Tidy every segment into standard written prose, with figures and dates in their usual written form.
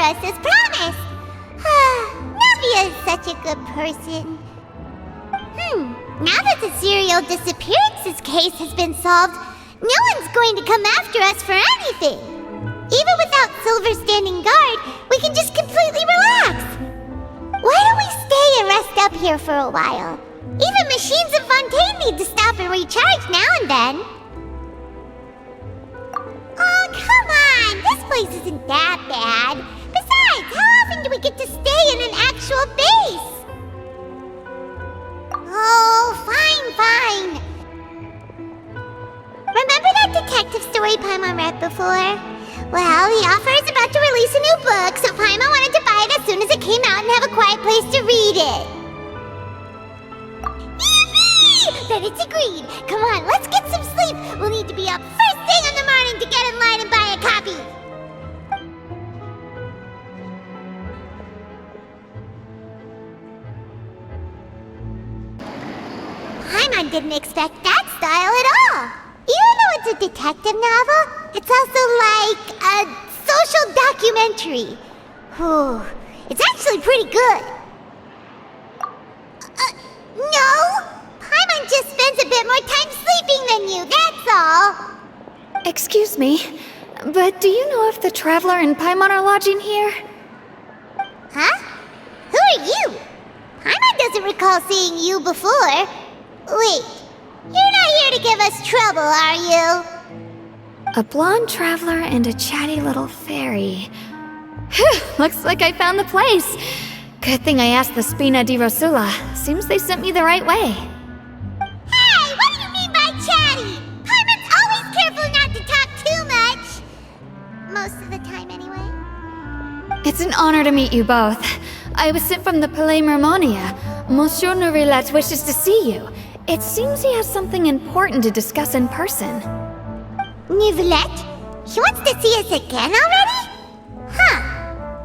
us as promised. Navia is such a good person. Now that the serial disappearances case has been solved, no one's going to come after us for anything. Even without Silver standing guard, we can just completely relax. Why don't we stay and rest up here for a while? Even machines in Fontaine need to stop and recharge now and then. Oh, come on! This place isn't that bad. Besides, how often do we get to stay in an actual base? Oh, fine. Remember that detective story Paimon read before? Well, the author is about to release a new book, so Paimon wanted to buy it as soon as it came out and have a quiet place to read it. Yippee! Then it's agreed. Come on, let's get some sleep. We'll need to be up first thing in the morning to get in line and buy a copy. Paimon didn't expect that style at all. Even though it's a detective novel, it's also like a social documentary. Whew, it's actually pretty good. No! Paimon just spends a bit more time sleeping than you, that's all. Excuse me, but do you know if the Traveler and Paimon are lodging here? Huh? Who are you? Paimon doesn't recall seeing you before. Wait, you're not here to give us trouble, are you? A blonde traveler and a chatty little fairy. Whew, looks like I found the place. Good thing I asked the Spina di Rosula. Seems they sent me the right way. Hey, what do you mean by chatty? Paimon's always careful not to talk too much. Most of the time, anyway. It's an honor to meet you both. I was sent from the Palais Mermonia. Monsieur Nourillet wishes to see you. It seems he has something important to discuss in person. Nourillet? He wants to see us again already? Huh.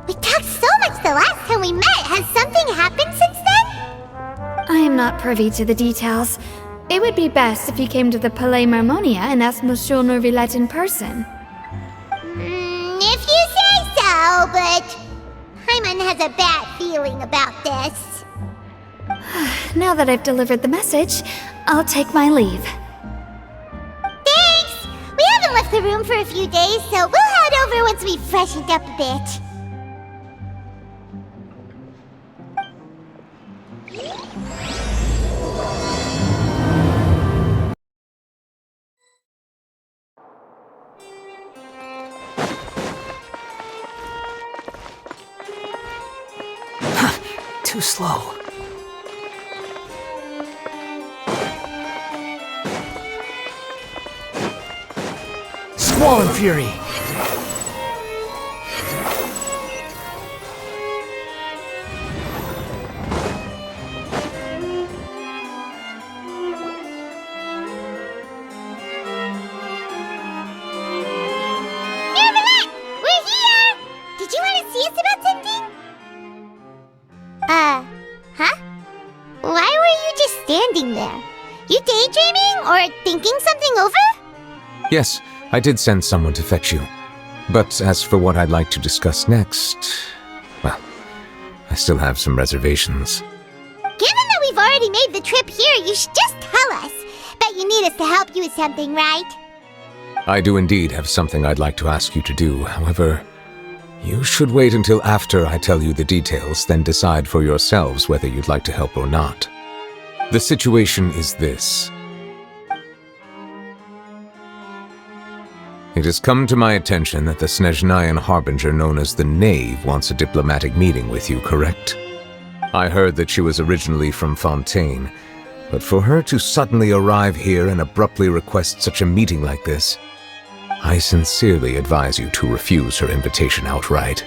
We talked so much the last time we met. Has something happened since then? I am not privy to the details. It would be best if you came to the Palais Mermonia and asked Monsieur Nourillet in person. If you say so, but Paimon has a bad feeling about this. Now that I've delivered the message, I'll take my leave. Thanks! We haven't left the room for a few days, so we'll head over once we've freshened up a bit. Too slow. Squall and Fury! Nourillet! We're here! Did you want to see us about something? Huh? Why were you just standing there? You daydreaming or thinking something over? Yes, I did send someone to fetch you. But as for what I'd like to discuss next, well, I still have some reservations. Given that we've already made the trip here, you should just tell us. Bet you need us to help you with something, right? I do indeed have something I'd like to ask you to do. However, you should wait until after I tell you the details, then decide for yourselves whether you'd like to help or not. The situation is this. It has come to my attention that the Snezhnayan harbinger known as the Knave wants a diplomatic meeting with you, correct? I heard that she was originally from Fontaine, but for her to suddenly arrive here and abruptly request such a meeting like this, I sincerely advise you to refuse her invitation outright.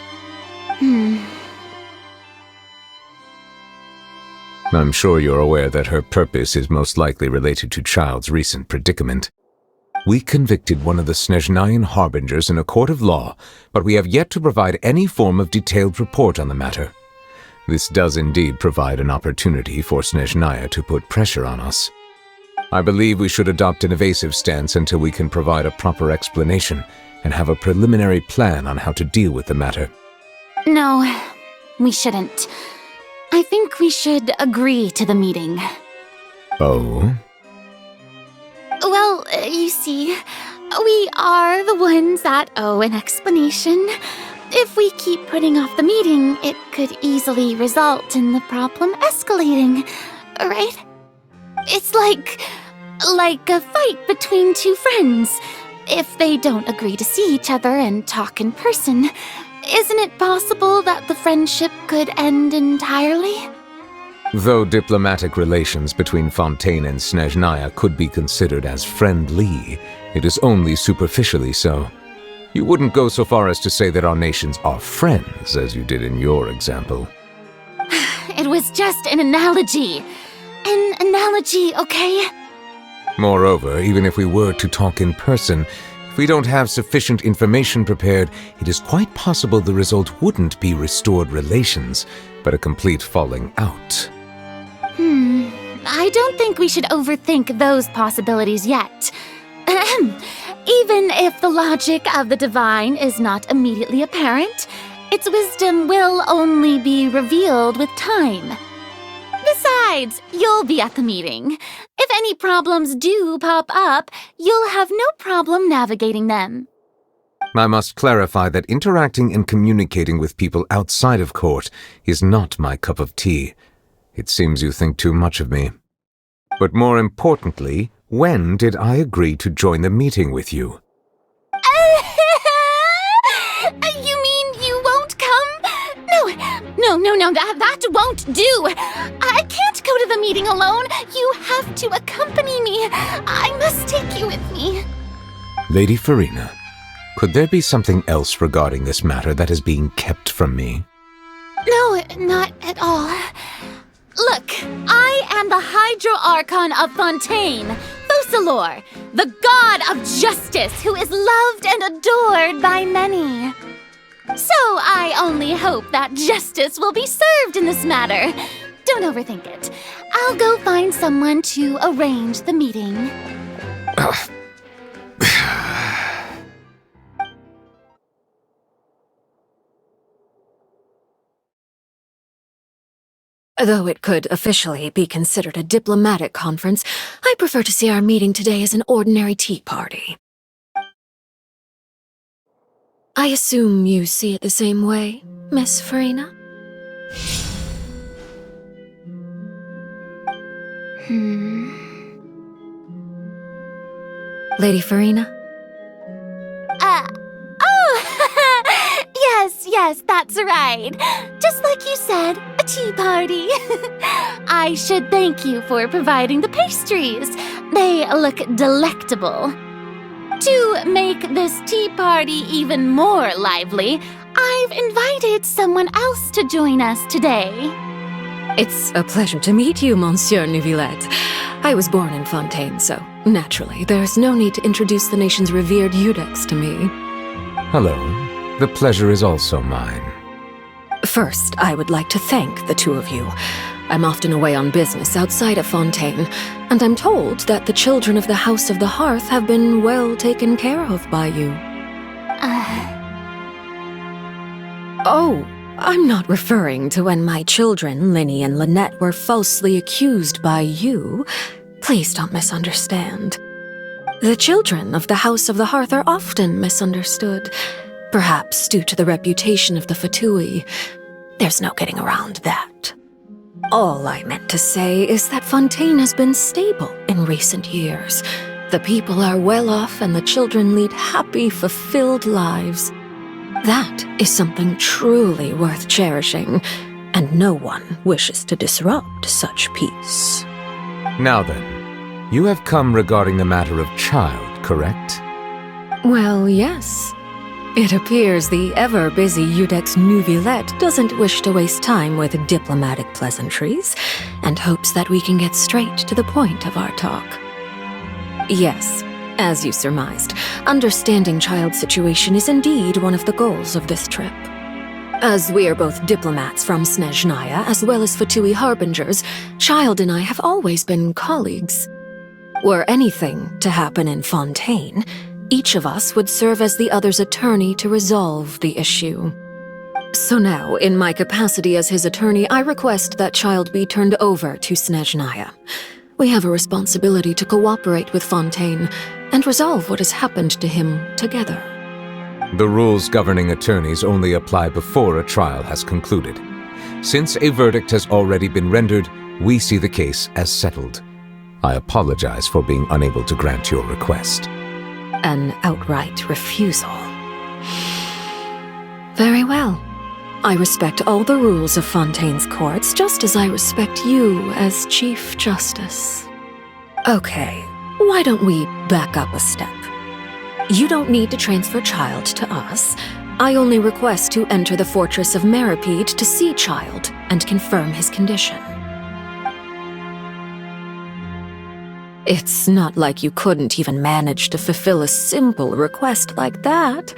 I'm sure you're aware that her purpose is most likely related to Child's recent predicament. We convicted one of the Snezhnayan harbingers in a court of law, but we have yet to provide any form of detailed report on the matter. This does indeed provide an opportunity for Snezhnaya to put pressure on us. I believe we should adopt an evasive stance until we can provide a proper explanation and have a preliminary plan on how to deal with the matter. No, we shouldn't. I think we should agree to the meeting. Oh? Well, you see, we are the ones that owe an explanation. If we keep putting off the meeting, it could easily result in the problem escalating, right? It's like a fight between two friends. If they don't agree to see each other and talk in person, isn't it possible that the friendship could end entirely? Though diplomatic relations between Fontaine and Snezhnaya could be considered as friendly, it is only superficially so. You wouldn't go so far as to say that our nations are friends, as you did in your example. It was just an analogy. An analogy, okay? Moreover, even if we were to talk in person, if we don't have sufficient information prepared, it is quite possible the result wouldn't be restored relations, but a complete falling out. I don't think we should overthink those possibilities yet. Even if the logic of the divine is not immediately apparent, its wisdom will only be revealed with time. Besides, you'll be at the meeting. If any problems do pop up, you'll have no problem navigating them. I must clarify that interacting and communicating with people outside of court is not my cup of tea. It seems you think too much of me. But more importantly, when did I agree to join the meeting with you? You mean you won't come? No, that won't do. I can't go to the meeting alone. You have to accompany me. I must take you with me. Lady Farina, could there be something else regarding this matter that is being kept from me? No, not at all. Look, I am the Hydro-Archon of Fontaine, Focalor, the god of justice who is loved and adored by many. So I only hope that justice will be served in this matter. Don't overthink it. I'll go find someone to arrange the meeting. Though it could officially be considered a diplomatic conference, I prefer to see our meeting today as an ordinary tea party. I assume you see it the same way, Miss Farina? Lady Farina? Yes, that's right. Just like you said, a tea party. I should thank you for providing the pastries. They look delectable. To make this tea party even more lively, I've invited someone else to join us today. It's a pleasure to meet you, Monsieur Neuvillette. I was born in Fontaine, so naturally, there's no need to introduce the nation's revered Eudex to me. Hello. The pleasure is also mine. First, I would like to thank the two of you. I'm often away on business outside of Fontaine, and I'm told that the children of the House of the Hearth have been well taken care of by you. Oh, I'm not referring to when my children, Linny and Lynette, were falsely accused by you. Please don't misunderstand. The children of the House of the Hearth are often misunderstood, perhaps due to the reputation of the Fatui. There's no getting around that. All I meant to say is that Fontaine has been stable in recent years. The people are well off and the children lead happy, fulfilled lives. That is something truly worth cherishing, and no one wishes to disrupt such peace. Now then, you have come regarding the matter of child, correct? Well, yes. It appears the ever-busy Eudex Neuvillette doesn't wish to waste time with diplomatic pleasantries, and hopes that we can get straight to the point of our talk. Yes, as you surmised, understanding child's situation is indeed one of the goals of this trip. As we are both diplomats from Snezhnaya as well as Fatui harbingers, Child and I have always been colleagues. Were anything to happen in Fontaine, each of us would serve as the other's attorney to resolve the issue. So now, in my capacity as his attorney, I request that child be turned over to Snezhnaya. We have a responsibility to cooperate with Fontaine and resolve what has happened to him together. The rules governing attorneys only apply before a trial has concluded. Since a verdict has already been rendered, we see the case as settled. I apologize for being unable to grant your request. An outright refusal. Very well. I respect all the rules of Fontaine's courts, just as I respect you as Chief Justice. Okay, why don't we back up a step? You don't need to transfer Child to us. I only request to enter the Fortress of Meripede to see Child and confirm his condition. It's not like you couldn't even manage to fulfill a simple request like that.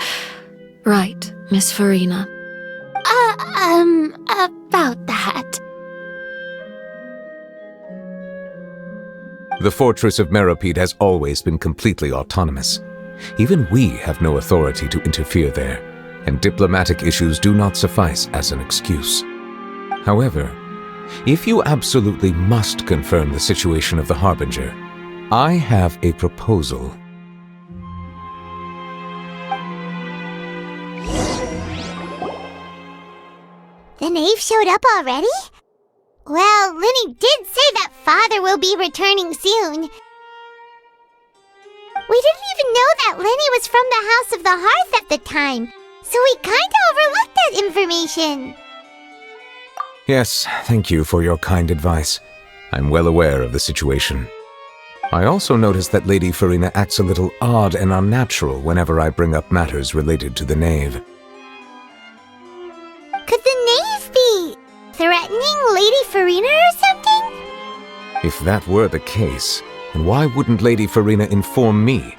Right, Miss Farina? About that. The Fortress of Meripede has always been completely autonomous. Even we have no authority to interfere there, and diplomatic issues do not suffice as an excuse. However, if you absolutely must confirm the situation of the Harbinger, I have a proposal. The knave showed up already? Well, Linny did say that father will be returning soon. We didn't even know that Linny was from the House of the Hearth at the time, so we kinda overlooked that information. Yes, thank you for your kind advice. I'm well aware of the situation. I also noticed that Lady Farina acts a little odd and unnatural whenever I bring up matters related to the knave. Could the knave be threatening Lady Farina or something? If that were the case, then why wouldn't Lady Farina inform me?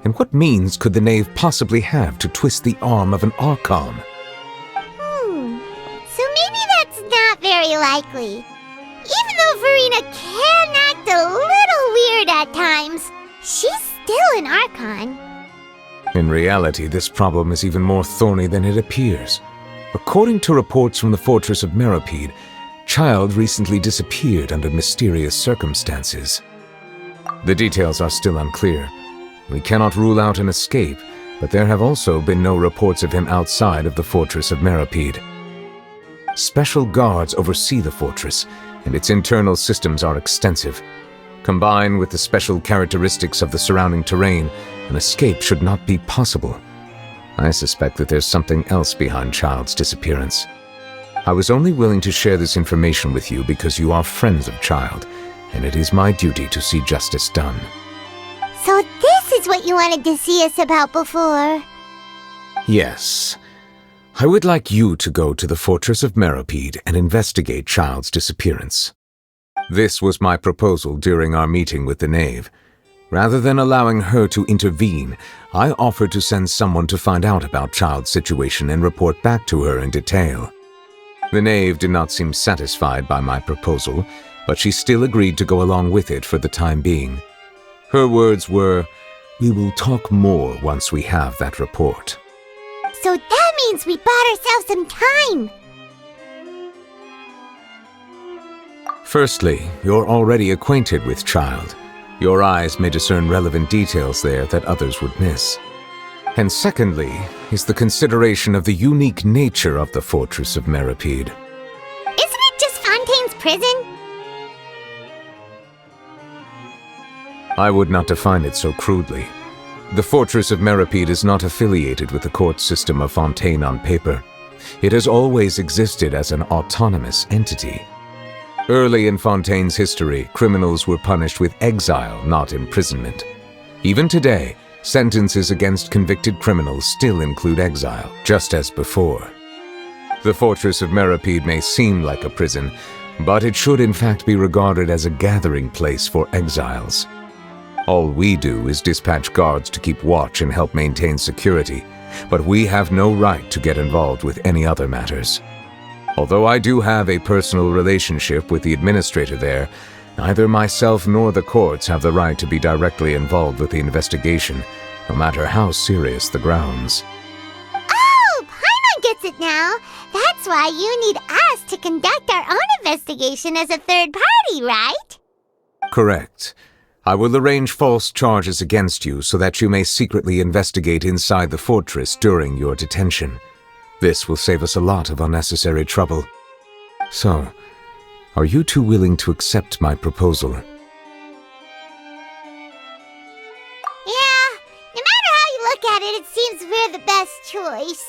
And what means could the knave possibly have to twist the arm of an Archon? So maybe that's not very likely. Even though Farina can act a little weird at times, she's still an Archon. In reality, this problem is even more thorny than it appears. According to reports from the Fortress of Meripede, Child recently disappeared under mysterious circumstances. The details are still unclear. We cannot rule out an escape, but there have also been no reports of him outside of the Fortress of Meripede. Special guards oversee the fortress, and its internal systems are extensive. Combined with the special characteristics of the surrounding terrain, an escape should not be possible. I suspect that there's something else behind Child's disappearance. I was only willing to share this information with you because you are friends of Child, and it is my duty to see justice done. So this is what you wanted to see us about before. Yes. I would like you to go to the Fortress of Meripede and investigate Child's disappearance. This was my proposal during our meeting with the knave. Rather than allowing her to intervene, I offered to send someone to find out about Child's situation and report back to her in detail. The knave did not seem satisfied by my proposal, but she still agreed to go along with it for the time being. Her words were, "We will talk more once we have that report." So that means we bought ourselves some time. Firstly, you're already acquainted with Child. Your eyes may discern relevant details there that others would miss. And secondly, is the consideration of the unique nature of the Fortress of Meripede. Isn't it just Fontaine's prison? I would not define it so crudely. The Fortress of Meripede is not affiliated with the court system of Fontaine on paper. It has always existed as an autonomous entity. Early in Fontaine's history, criminals were punished with exile, not imprisonment. Even today, sentences against convicted criminals still include exile, just as before. The Fortress of Meripede may seem like a prison, but it should in fact be regarded as a gathering place for exiles. All we do is dispatch guards to keep watch and help maintain security, but we have no right to get involved with any other matters. Although I do have a personal relationship with the administrator there, neither myself nor the courts have the right to be directly involved with the investigation, no matter how serious the grounds. Oh, Paimon gets it now. That's why you need us to conduct our own investigation as a third party, right? Correct. I will arrange false charges against you so that you may secretly investigate inside the fortress during your detention. This will save us a lot of unnecessary trouble. So, are you two willing to accept my proposal? Yeah, no matter how you look at it, it seems we're the best choice.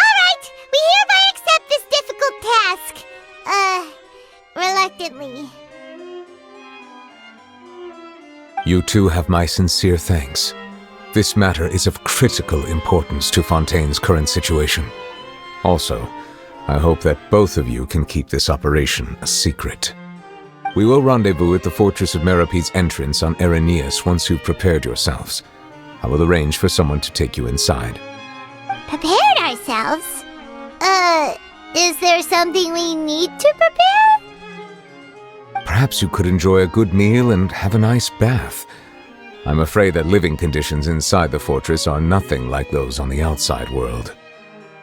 Alright, we hereby accept this difficult task. Reluctantly. You two have my sincere thanks. This matter is of critical importance to Fontaine's current situation. Also, I hope that both of you can keep this operation a secret. We will rendezvous at the Fortress of Meropede's entrance on Erinius once you've prepared yourselves. I will arrange for someone to take you inside. Prepared ourselves? Is there something we need to prepare? Perhaps you could enjoy a good meal and have a nice bath. I'm afraid that living conditions inside the fortress are nothing like those on the outside world.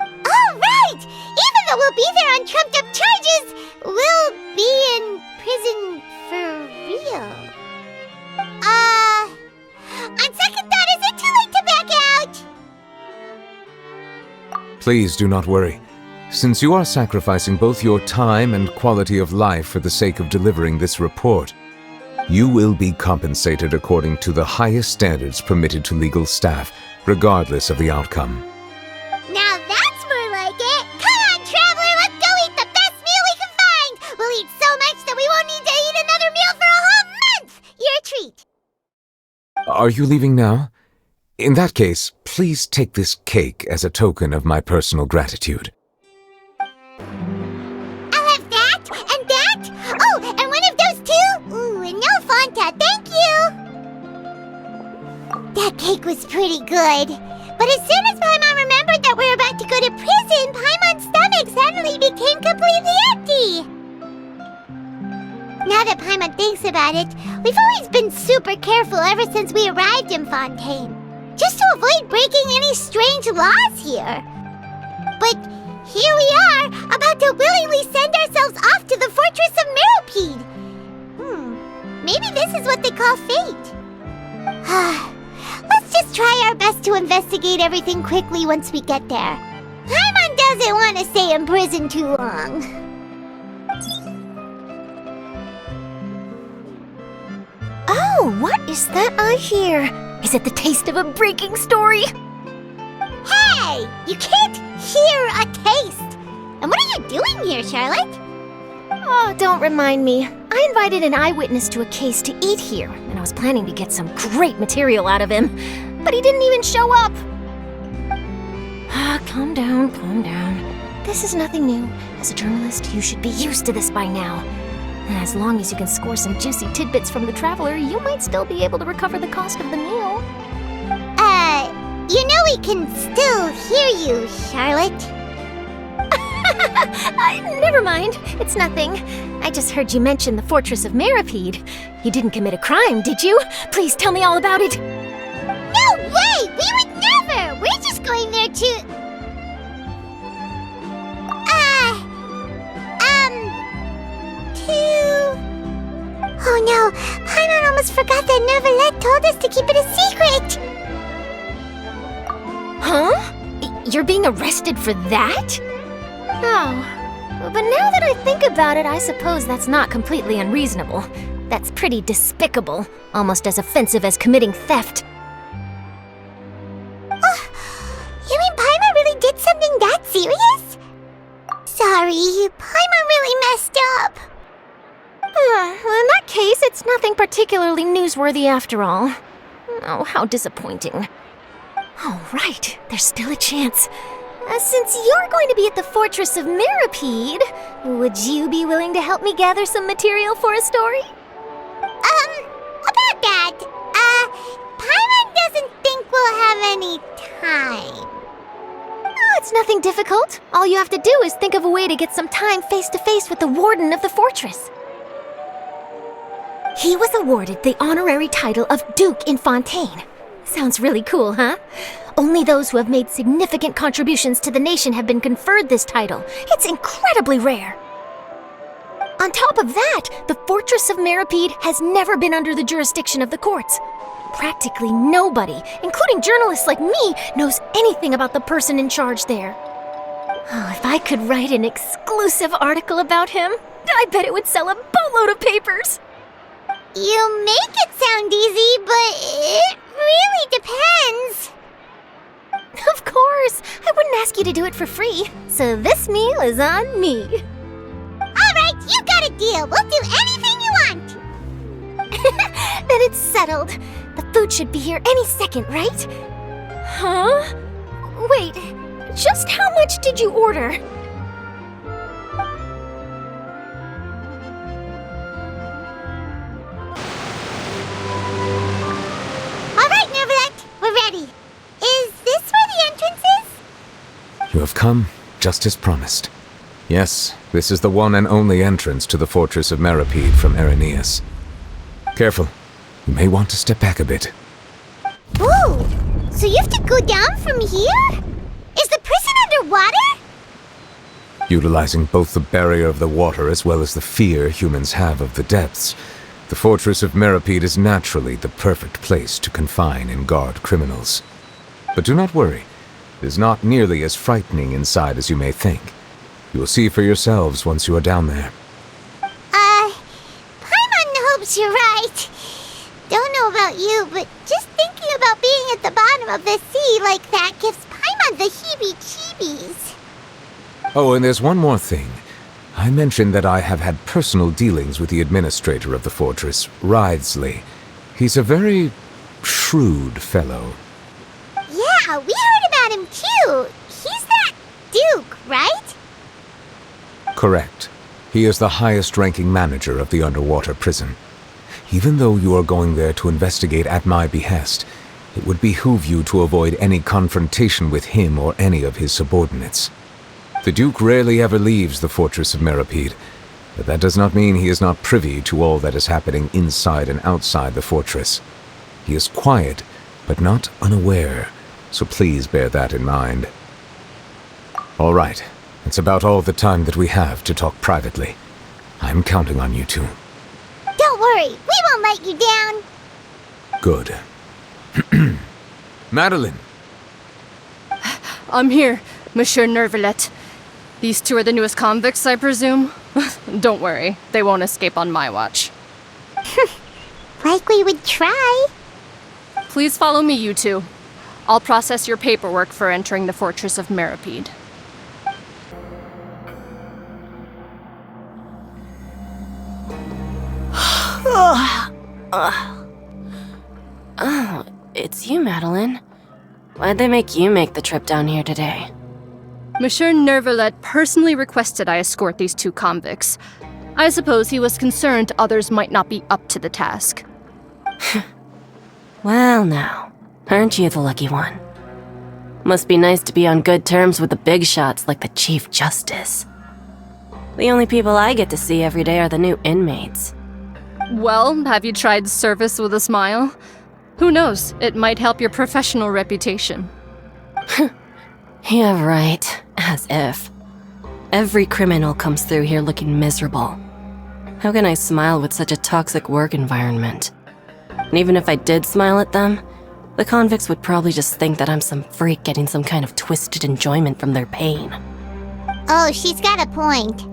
Oh, right! Even though we'll be there on trumped-up charges, we'll be in prison for real. On second thought, is it too late to back out? Please do not worry. Since you are sacrificing both your time and quality of life for the sake of delivering this report, you will be compensated according to the highest standards permitted to legal staff, regardless of the outcome. Now that's more like it! Come on, traveler, let's go eat the best meal we can find! We'll eat so much that we won't need to eat another meal for a whole month! You're a treat! Are you leaving now? In that case, please take this cake as a token of my personal gratitude. I'll have that, and that! Oh, and one of those too! Ooh, and no Fanta, thank you! That cake was pretty good. But as soon as Paimon remembered that we're about to go to prison, Paimon's stomach suddenly became completely empty! Now that Paimon thinks about it, we've always been super careful ever since we arrived in Fontaine. Just to avoid breaking any strange laws here. But here we are, about to willingly send ourselves off to the Fortress of Meropede. Maybe this is what they call fate. Let's just try our best to investigate everything quickly once we get there. Paimon doesn't want to stay in prison too long. Oh, what is that I hear? Is it the taste of a breaking story? Hey! You can't hear a taste! And what are you doing here, Charlotte? Oh, don't remind me. I invited an eyewitness to a case to eat here, and I was planning to get some great material out of him. But he didn't even show up. Calm down, calm down. This is nothing new. As a journalist, you should be used to this by now. And as long as you can score some juicy tidbits from the traveler, you might still be able to recover the cost of the meal. You know we can still hear you, Charlotte. Never mind. It's nothing. I just heard you mention the Fortress of Meropede. You didn't commit a crime, did you? Please tell me all about it. No way! We would never! We're just going there to... Oh no, Paimon almost forgot that Neuvillette told us to keep it a secret! Huh? You're being arrested for that? Oh, but now that I think about it, I suppose that's not completely unreasonable. That's pretty despicable, almost as offensive as committing theft. You mean Paimon really did something that serious? Sorry, Paimon really messed up. Well, in that case, it's nothing particularly newsworthy after all. Oh, how disappointing. All right, there's still a chance. Since you're going to be at the Fortress of Meropede, would you be willing to help me gather some material for a story? About that, Paimon doesn't think we'll have any time. Oh, it's nothing difficult. All you have to do is think of a way to get some time face-to-face with the warden of the fortress. He was awarded the honorary title of Duke in Fontaine. Sounds really cool, huh? Only those who have made significant contributions to the nation have been conferred this title. It's incredibly rare. On top of that, the Fortress of Meripede has never been under the jurisdiction of the courts. Practically nobody, including journalists like me, knows anything about the person in charge there. Oh, if I could write an exclusive article about him, I bet it would sell a boatload of papers. You make it sound easy, but it really depends. Of course, I wouldn't ask you to do it for free, so this meal is on me. All right, you got a deal. We'll do anything you want. Then it's settled. The food should be here any second, right? Huh? Wait, just how much did you order? All right, Neverlet, we're ready. Is this where the entrance is? You have come just as promised. Yes, this is the one and only entrance to the Fortress of Meripede from Irenaeus. Careful. You may want to step back a bit. Ooh, so you have to go down from here? Is the prison underwater? Utilizing both the barrier of the water as well as the fear humans have of the depths, the Fortress of Meripede is naturally the perfect place to confine and guard criminals. But do not worry. It is not nearly as frightening inside as you may think. You will see for yourselves once you are down there. Paimon hopes you're right. Don't know about you, but just thinking about being at the bottom of the sea like that gives Paimon the heebie-jeebies. Oh, and there's one more thing. I mentioned that I have had personal dealings with the administrator of the fortress, Writhsley. He's a very shrewd fellow. Yeah, we heard about him too. He's that Duke, right? Correct. He is the highest-ranking manager of the underwater prison. Even though you are going there to investigate at my behest, it would behoove you to avoid any confrontation with him or any of his subordinates. The Duke rarely ever leaves the Fortress of Meripede, but that does not mean he is not privy to all that is happening inside and outside the fortress. He is quiet, but not unaware, so please bear that in mind. All right, it's about all the time that we have to talk privately. I'm counting on you two. Don't worry, we won't let you down. Good. Madeline! I'm here, Monsieur Nervalet. These two are the newest convicts, I presume? Don't worry, they won't escape on my watch. Like we would try. Please follow me, you two. I'll process your paperwork for entering the Fortress of Meripede. Oh, it's you, Madeline. Why'd they make you make the trip down here today? Monsieur Nervalet personally requested I escort these two convicts. I suppose he was concerned others might not be up to the task. Well now, aren't you the lucky one? Must be nice to be on good terms with the big shots like the Chief Justice. The only people I get to see every day are the new inmates. Well, have you tried service with a smile? Who knows, it might help your professional reputation. Yeah, right. As if. Every criminal comes through here looking miserable. How can I smile with such a toxic work environment? And even if I did smile at them, the convicts would probably just think that I'm some freak getting some kind of twisted enjoyment from their pain. Oh, she's got a point.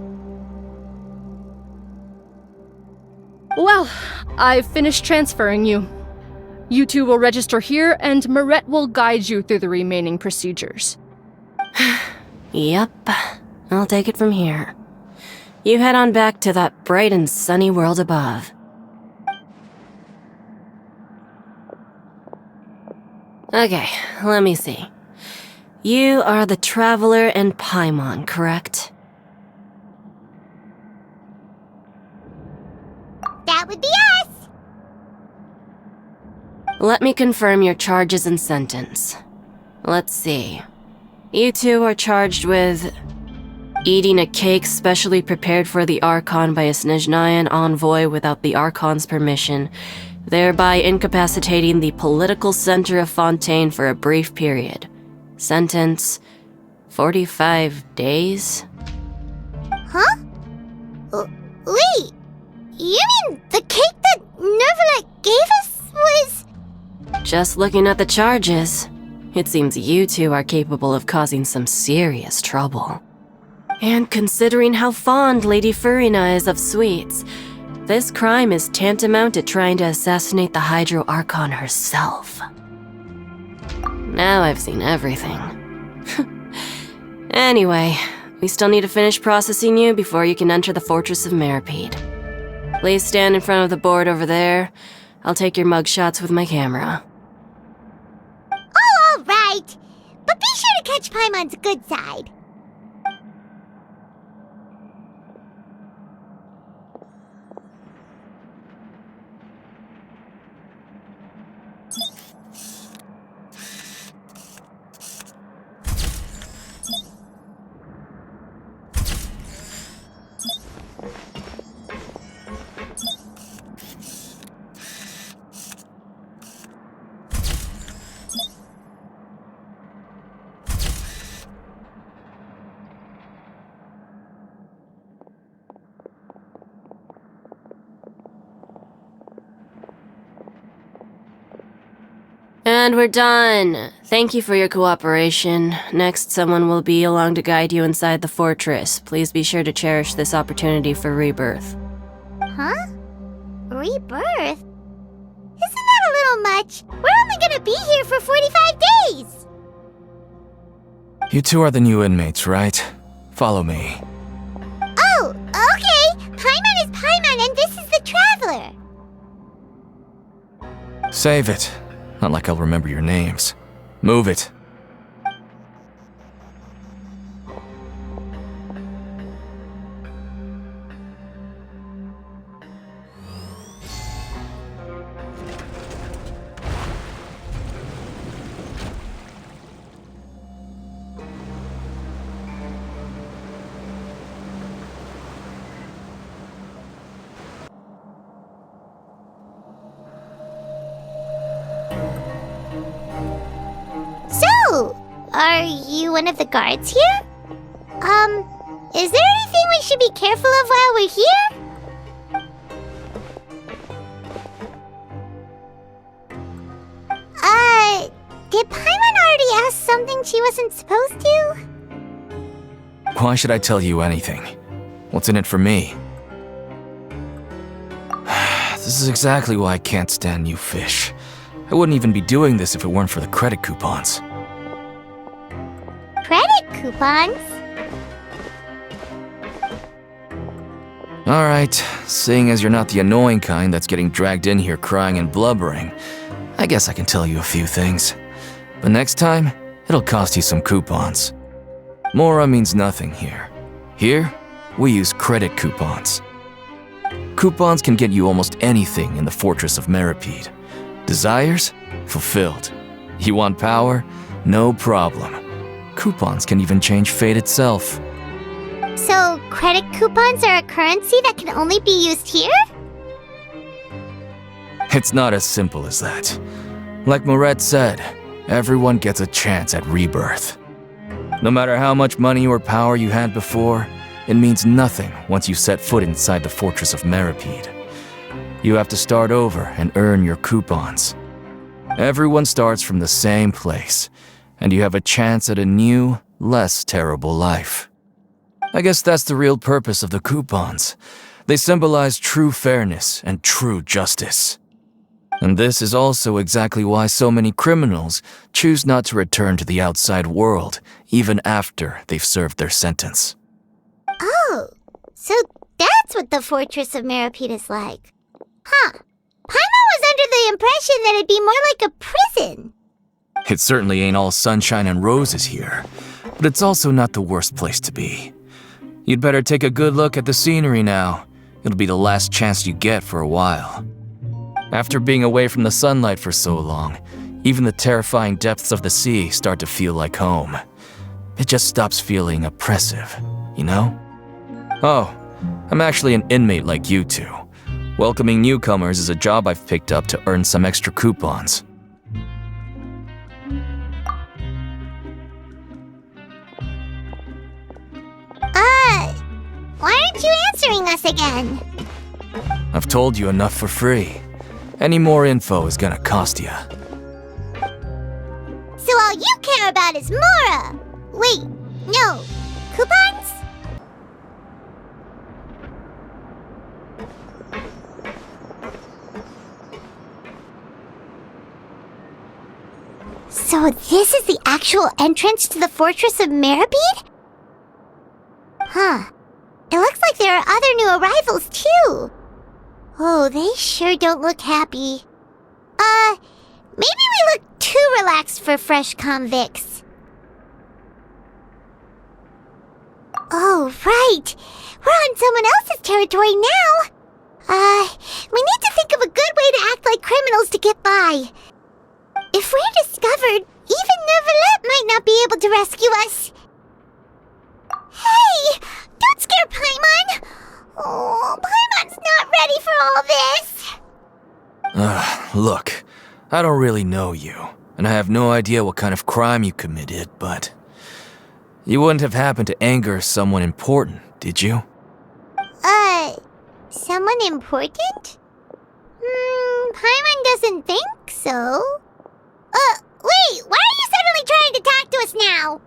Well, I've finished transferring you. You two will register here, and Marette will guide you through the remaining procedures. Yep, I'll take it from here. You head on back to that bright and sunny world above. Okay, let me see. You are the Traveler and Paimon, correct? That would be us. Let me confirm your charges and sentence. Let's see. You two are charged with eating a cake specially prepared for the Archon by a Snezhnayan envoy without the Archon's permission, thereby incapacitating the political center of Fontaine for a brief period. Sentence, 45 days? Huh? Wait, you mean the cake that Nervalite gave us was... Just looking at the charges, it seems you two are capable of causing some serious trouble. And considering how fond Lady Furina is of sweets, this crime is tantamount to trying to assassinate the Hydro Archon herself. Now I've seen everything. Anyway, we still need to finish processing you before you can enter the Fortress of Meripede. Please stand in front of the board over there. I'll take your mugshots with my camera. Oh, all right. But be sure to catch Paimon's good side. And we're done. Thank you for your cooperation. Next, someone will be along to guide you inside the fortress. Please be sure to cherish this opportunity for rebirth. Huh? Rebirth? Isn't that a little much? We're only gonna be here for 45 days! You two are the new inmates, right? Follow me. Oh, okay! Paimon is Paimon and this is the Traveler! Save it. Not like I'll remember your names. Move it. So, are you one of the guards here? Is there anything we should be careful of while we're here? Did Paimon already ask something she wasn't supposed to? Why should I tell you anything? What's in it for me? This is exactly why I can't stand you fish. I wouldn't even be doing this if it weren't for the credit coupons. Credit coupons? Alright, seeing as you're not the annoying kind that's getting dragged in here crying and blubbering, I guess I can tell you a few things. But next time, it'll cost you some coupons. Mora means nothing here. Here, we use credit coupons. Coupons can get you almost anything in the Fortress of Meripede. Desires? Fulfilled. You want power? No problem. Coupons can even change fate itself. So, credit coupons are a currency that can only be used here? It's not as simple as that. Like Moret said, everyone gets a chance at rebirth. No matter how much money or power you had before, it means nothing once you set foot inside the Fortress of Meripede. You have to start over and earn your coupons. Everyone starts from the same place, and you have a chance at a new, less terrible life. I guess that's the real purpose of the coupons. They symbolize true fairness and true justice. And this is also exactly why so many criminals choose not to return to the outside world, even after they've served their sentence. Oh, so that's what the Fortress of Meripede is like. Huh. Paimon was under the impression that it'd be more like a prison. It certainly ain't all sunshine and roses here, but it's also not the worst place to be. You'd better take a good look at the scenery now. It'll be the last chance you get for a while. After being away from the sunlight for so long, even the terrifying depths of the sea start to feel like home. It just stops feeling oppressive, you know? Oh, I'm actually an inmate like you two. Welcoming newcomers is a job I've picked up to earn some extra coupons. Why aren't you answering us again? I've told you enough for free. Any more info is gonna cost you. So all you care about is Mora! Wait, no. Coupons? So this is the actual entrance to the Fortress of Meribed? Huh. It looks like there are other new arrivals, too. Oh, they sure don't look happy. Maybe we look too relaxed for fresh convicts. Oh, right. We're on someone else's territory now. We need to think of a good way to act like criminals to get by. If we're discovered, even Neuvillette might not be able to rescue us. Hey! Don't scare Paimon! Oh, Paimon's not ready for all this! Look, I don't really know you, and I have no idea what kind of crime you committed, but you wouldn't have happened to anger someone important, did you? Someone important? Paimon doesn't think so. Wait, why are you suddenly trying to talk to us now?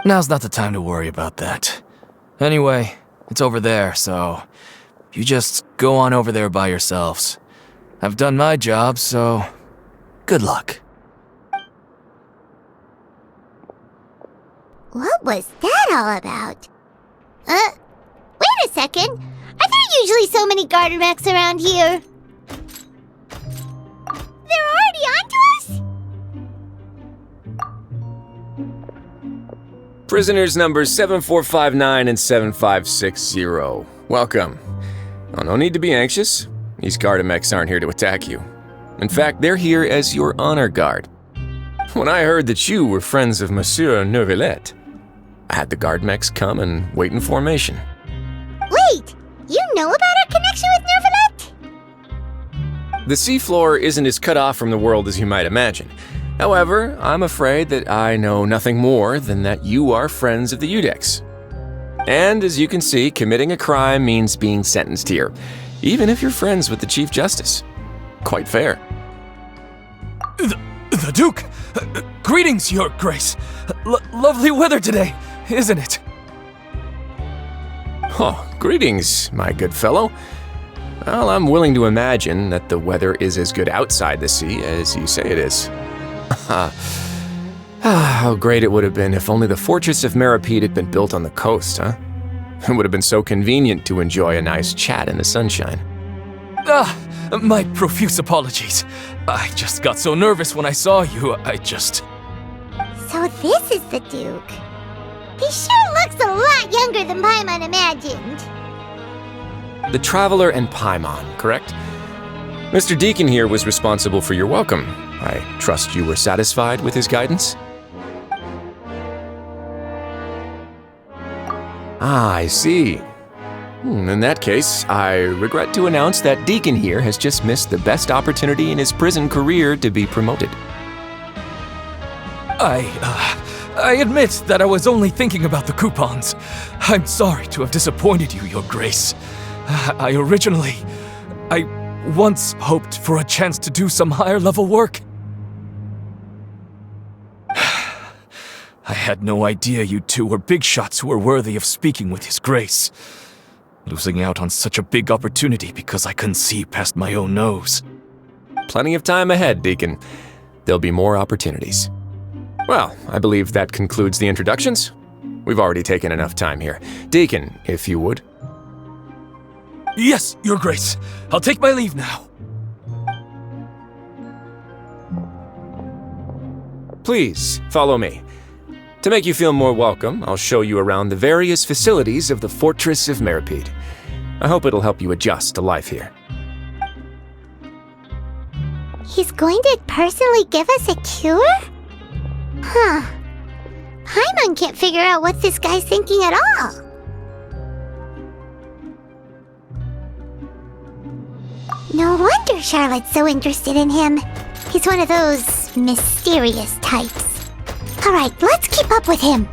Now's not the time to worry about that. Anyway, it's over there, so you just go on over there by yourselves. I've done my job, so good luck. What was that all about? Wait a second. Are there usually so many garter mechs around here? They're already onto us? Prisoners numbers 7459 and 7560. Welcome. Oh, no need to be anxious. These Gardamex aren't here to attack you. In fact, they're here as your honor guard. When I heard that you were friends of Monsieur Neuvillette, I had the Gardamex come and wait in formation. Wait! You know about our connection with Neuvillette? The seafloor isn't as cut off from the world as you might imagine. However, I'm afraid that I know nothing more than that you are friends of the Udex. And as you can see, committing a crime means being sentenced here, even if you're friends with the Chief Justice. Quite fair. The Duke! Greetings, Your Grace! Lovely weather today, isn't it? Oh, greetings, my good fellow. Well, I'm willing to imagine that the weather is as good outside the sea as you say it is. How great it would have been if only the Fortress of Meribed had been built on the coast, huh? It would have been so convenient to enjoy a nice chat in the sunshine. My profuse apologies. I just got so nervous when I saw you, So this is the Duke. He sure looks a lot younger than Paimon imagined. The Traveler and Paimon, correct? Mr. Deacon here was responsible for your welcome. I trust you were satisfied with his guidance? Ah, I see. In that case, I regret to announce that Deacon here has just missed the best opportunity in his prison career to be promoted. I admit that I was only thinking about the coupons. I'm sorry to have disappointed you, Your Grace. I once hoped for a chance to do some higher-level work. I had no idea you two were big shots who were worthy of speaking with His Grace. Losing out on such a big opportunity because I couldn't see past my own nose. Plenty of time ahead, Deacon. There'll be more opportunities. Well, I believe that concludes the introductions. We've already taken enough time here. Deacon, if you would. Yes, Your Grace. I'll take my leave now. Please, follow me. To make you feel more welcome, I'll show you around the various facilities of the Fortress of Meribed. I hope it'll help you adjust to life here. He's going to personally give us a cure? Huh. Paimon can't figure out what this guy's thinking at all. No wonder Charlotte's so interested in him. He's one of those mysterious types. Alright, let's keep up with him.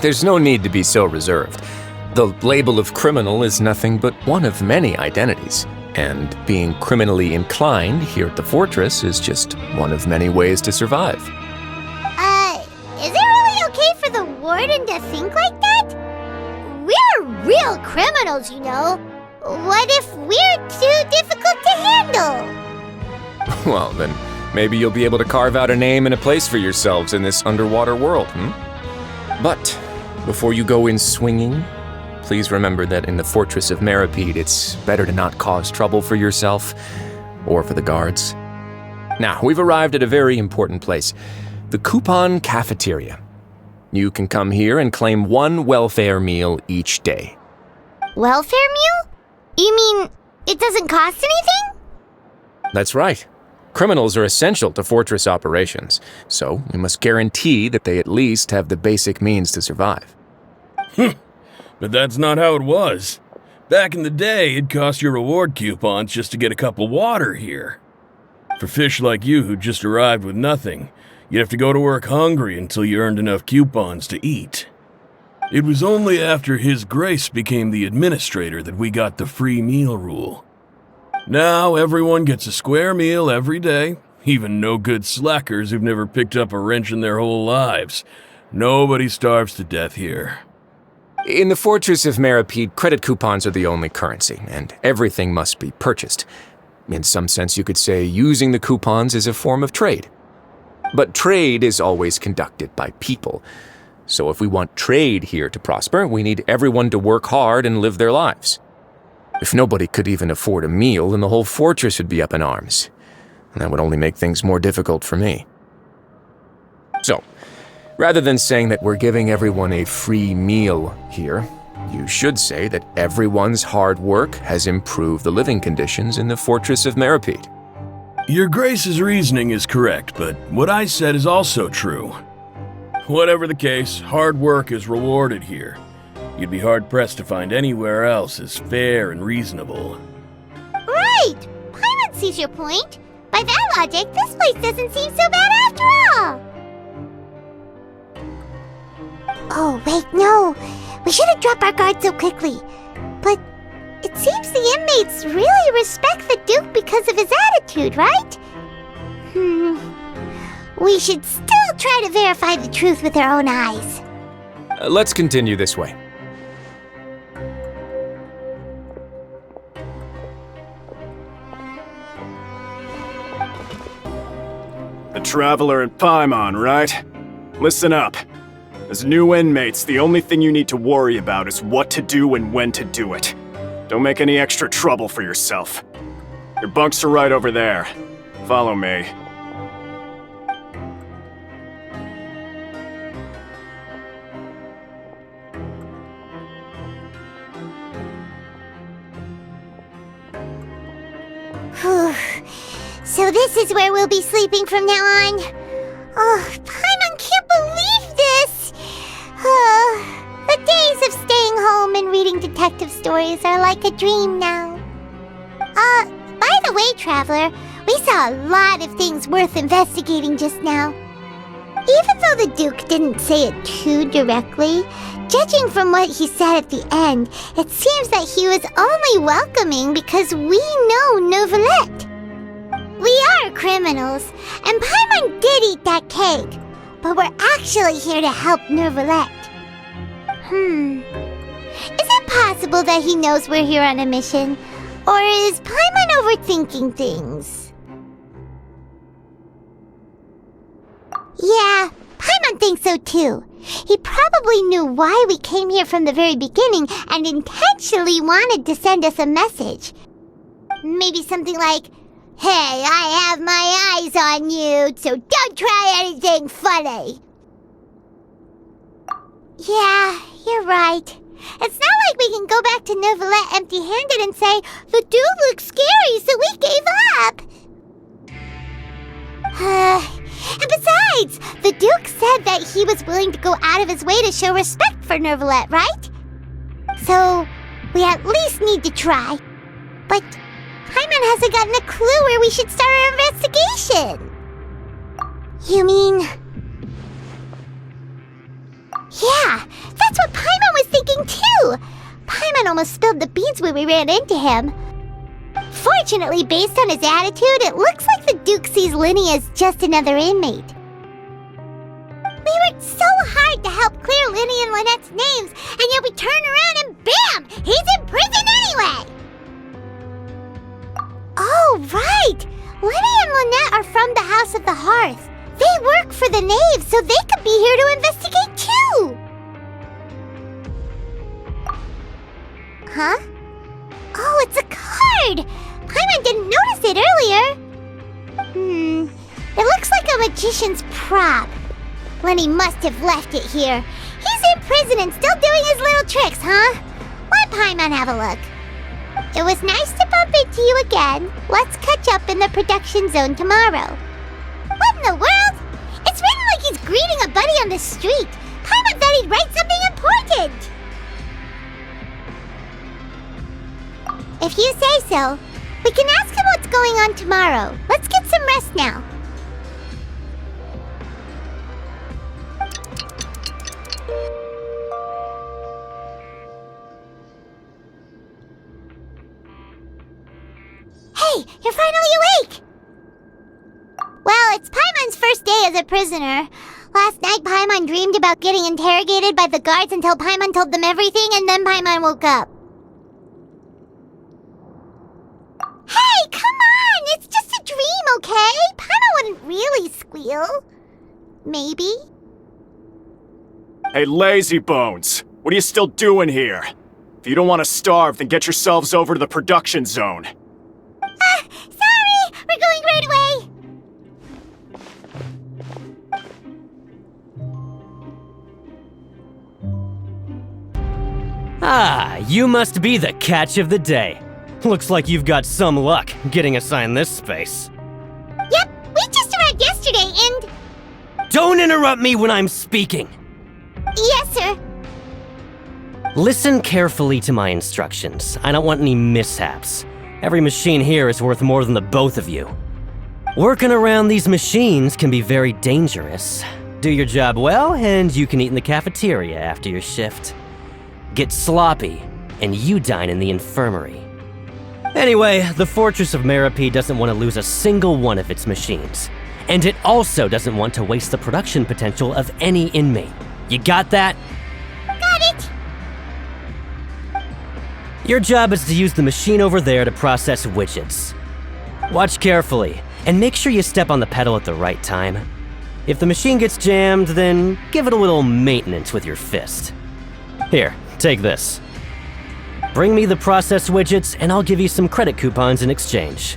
There's no need to be so reserved. The label of criminal is nothing but one of many identities, and being criminally inclined here at the fortress is just one of many ways to survive. Is it really okay for the warden to think like that? We're real criminals, you know. What if we're too difficult to handle? Well, then maybe you'll be able to carve out a name and a place for yourselves in this underwater world, But before you go in swinging, please remember that in the Fortress of Meripede, it's better to not cause trouble for yourself or for the guards. Now, we've arrived at a very important place, the Coupon Cafeteria. You can come here and claim one welfare meal each day. Welfare meal? You mean it doesn't cost anything? That's right. Criminals are essential to fortress operations, so we must guarantee that they at least have the basic means to survive. But that's not how it was. Back in the day, it cost your reward coupons just to get a cup of water here. For fish like you who just arrived with nothing, you'd have to go to work hungry until you earned enough coupons to eat. It was only after His Grace became the administrator that we got the free meal rule. Now everyone gets a square meal every day, even no-good slackers who've never picked up a wrench in their whole lives. Nobody starves to death here. In the Fortress of Meripede, credit coupons are the only currency, and everything must be purchased. In some sense, you could say using the coupons is a form of trade. But trade is always conducted by people. So if we want trade here to prosper, we need everyone to work hard and live their lives. If nobody could even afford a meal, then the whole fortress would be up in arms. And that would only make things more difficult for me. So, rather than saying that we're giving everyone a free meal here, you should say that everyone's hard work has improved the living conditions in the Fortress of Meripede. Your Grace's reasoning is correct, but what I said is also true. Whatever the case, hard work is rewarded here. You'd be hard-pressed to find anywhere else as fair and reasonable. Right! Paimon sees your point. By that logic, this place doesn't seem so bad after all. Oh, wait, no. We shouldn't drop our guard so quickly. But it seems the inmates really respect the Duke because of his attitude, right? We should still try to verify the truth with our own eyes. Let's continue this way. The Traveler and Paimon, right? Listen up. As new inmates, the only thing you need to worry about is what to do and when to do it. Don't make any extra trouble for yourself. Your bunks are right over there. Follow me. So this is where we'll be sleeping from now on. Oh, Paimon can't believe this! The days of staying home and reading detective stories are like a dream now. By the way, Traveler, we saw a lot of things worth investigating just now. Even though the Duke didn't say it too directly, judging from what he said at the end, it seems that he was only welcoming because we know Neuvillette. We are criminals, and Paimon did eat that cake, but we're actually here to help Neuvillette. Is it possible that he knows we're here on a mission? Or is Paimon overthinking things? Yeah, Paimon thinks so too. He probably knew why we came here from the very beginning and intentionally wanted to send us a message. Maybe something like, "Hey, I have my eyes on you, so don't try anything funny." Yeah, you're right. It's not like we can go back to Neuvillette empty-handed and say, "The dude looks scary, so we gave up." And besides, the Duke said that he was willing to go out of his way to show respect for Neuvillette, right? So, We at least need to try. But Paimon hasn't gotten a clue where we should start our investigation. You mean... Yeah, that's what Paimon was thinking too! Paimon almost spilled the beans when we ran into him. Fortunately, based on his attitude, it looks like the Duke sees Linny as just another inmate. We worked so hard to help clear Linny and Lynette's names, and yet we turn around and bam! He's in prison anyway! Oh, right! Linny and Lynette are from the House of the Hearth. They work for the Knave, so they could be here to investigate too! Huh? Oh, it's a card! Paimon didn't notice it earlier. It looks like a magician's prop. Lenny must have left it here. He's in prison and still doing his little tricks, huh? Let Paimon have a look. It was nice to bump into you again. Let's catch up in the production zone tomorrow. What in the world? It's written like he's greeting a buddy on the street. Paimon thought he'd write something important. If you say so, we can ask him what's going on tomorrow. Let's get some rest now. Hey, you're finally awake! Well, it's Paimon's first day as a prisoner. Last night, Paimon dreamed about getting interrogated by the guards until Paimon told them everything, and then Paimon woke up. Hey, come on! It's just a dream, okay? Paimon wouldn't really squeal. Maybe. Hey, lazy bones! What are you still doing here? If you don't want to starve, then get yourselves over to the production zone. Sorry! We're going right away! Ah, you must be the catch of the day. Looks like you've got some luck getting assigned this space. Yep, we just arrived yesterday and... Don't interrupt me when I'm speaking! Yes, sir. Listen carefully to my instructions. I don't want any mishaps. Every machine here is worth more than the both of you. Working around these machines can be very dangerous. Do your job well, and you can eat in the cafeteria after your shift. Get sloppy, and you dine in the infirmary. Anyway, the Fortress of Merope doesn't want to lose a single one of its machines. And it also doesn't want to waste the production potential of any inmate. You got that? Got it! Your job is to use the machine over there to process widgets. Watch carefully, and make sure you step on the pedal at the right time. If the machine gets jammed, then give it a little maintenance with your fist. Here, take this. Bring me the processed widgets, and I'll give you some credit coupons in exchange.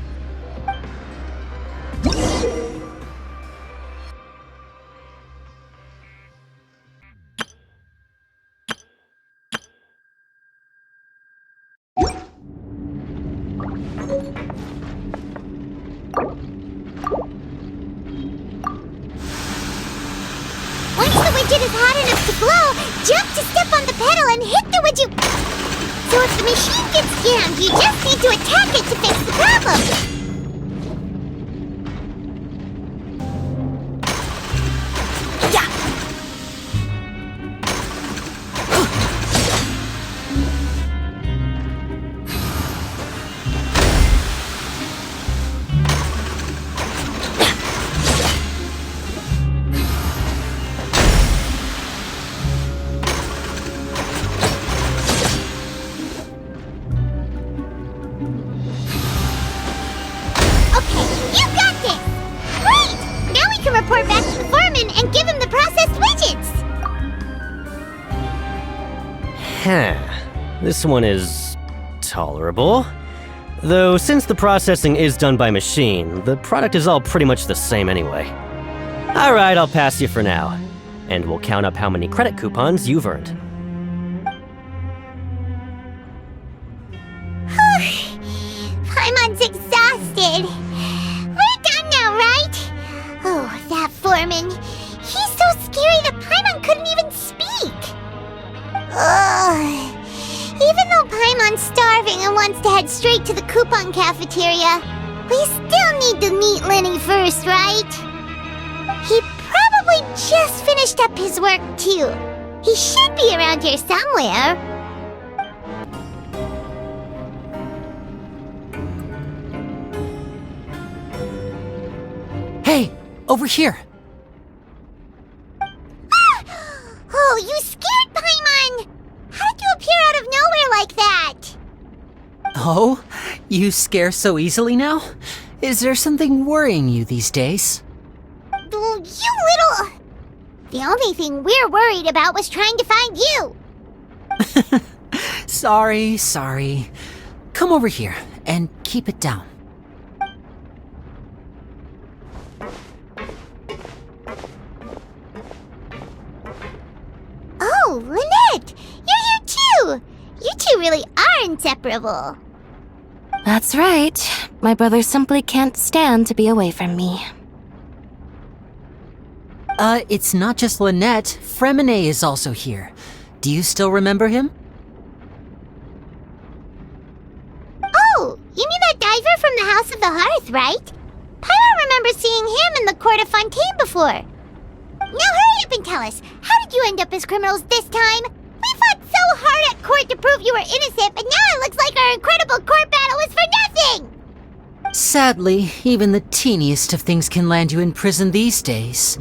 Once the widget is hot enough to glow, jump to step on the pedal and hit the widget. So if the machine gets jammed, you just need to attack it to fix the problem. Report back to the foreman and give him the processed widgets! This one is tolerable. Though since the processing is done by machine, the product is all pretty much the same anyway. Alright, I'll pass you for now. And we'll count up how many credit coupons you've earned. Paimon's exhausted. We're done now, right? Oh, that foreman. He's so scary that Paimon couldn't even speak. Ugh. Even though Paimon fun cafeteria. We still need to meet Lenny first, right? He probably just finished up his work, too. He should be around here somewhere. Hey, over here. Oh, you scared Paimon! How did you appear out of nowhere like that? Oh, you scare so easily now? Is there something worrying you these days? You little... The only thing we're worried about was trying to find you. Sorry. Come over here and keep it down. Oh, Lynette! You're here too! You two really are inseparable. That's right. My brother simply can't stand to be away from me. It's not just Lynette. Fremine is also here. Do you still remember him? Oh, you mean that diver from the House of the Hearth, right? Pyro remembers seeing him in the Court of Fontaine before. Now hurry up and tell us, how did you end up as criminals this time? We fought so hard at court to prove you were innocent, but now it looks like our incredible court battle was for nothing! Sadly, even the teeniest of things can land you in prison these days.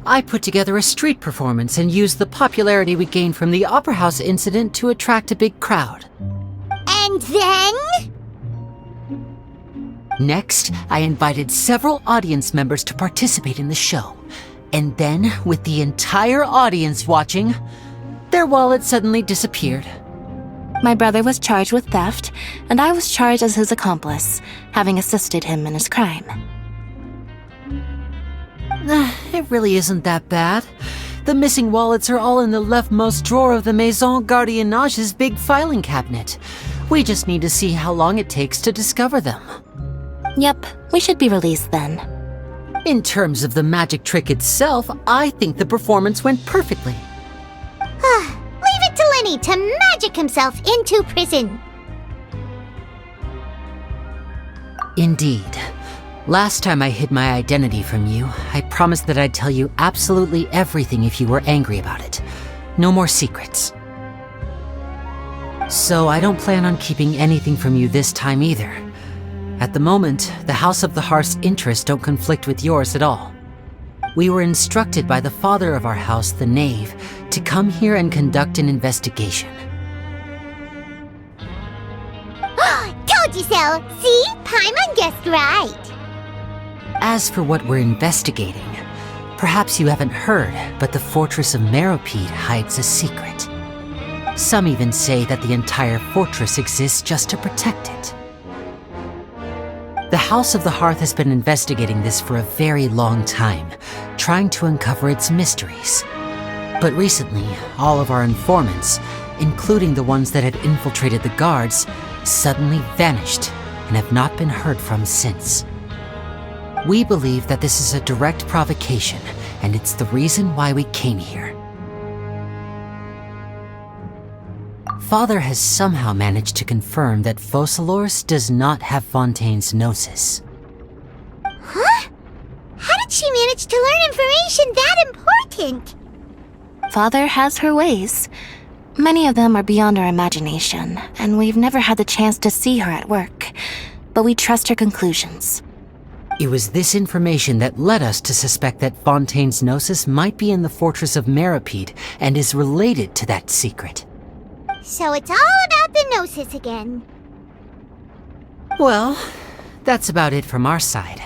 I put together a street performance and used the popularity we gained from the Opera House incident to attract a big crowd. And then? Next, I invited several audience members to participate in the show. And then, with the entire audience watching, their wallet suddenly disappeared. My brother was charged with theft, and I was charged as his accomplice, having assisted him in his crime. It really isn't that bad. The missing wallets are all in the leftmost drawer of the Maison Gardiennage's big filing cabinet. We just need to see how long it takes to discover them. Yep, we should be released then. In terms of the magic trick itself, I think the performance went perfectly. Leave it to Lenny to magic himself into prison. Indeed. Last time I hid my identity from you, I promised that I'd tell you absolutely everything if you were angry about it. No more secrets. So I don't plan on keeping anything from you this time either. At the moment, the House of the Hearth's interests don't conflict with yours at all. We were instructed by the father of our house, the Knave, to come here and conduct an investigation. Told you so! See? Paimon guessed right. As for what we're investigating, perhaps you haven't heard, but the fortress of Meropide hides a secret. Some even say that the entire fortress exists just to protect it. The House of the Hearth has been investigating this for a very long time, trying to uncover its mysteries. But recently, all of our informants, including the ones that had infiltrated the guards, suddenly vanished and have not been heard from since. We believe that this is a direct provocation, and it's the reason why we came here. Father has somehow managed to confirm that Focalors does not have Fontaine's gnosis. Huh? How did she manage to learn information that important? Father has her ways. Many of them are beyond our imagination, and we've never had the chance to see her at work. But we trust her conclusions. It was this information that led us to suspect that Fontaine's gnosis might be in the fortress of Meropide and is related to that secret. So it's all about the gnosis again. Well, that's about it from our side.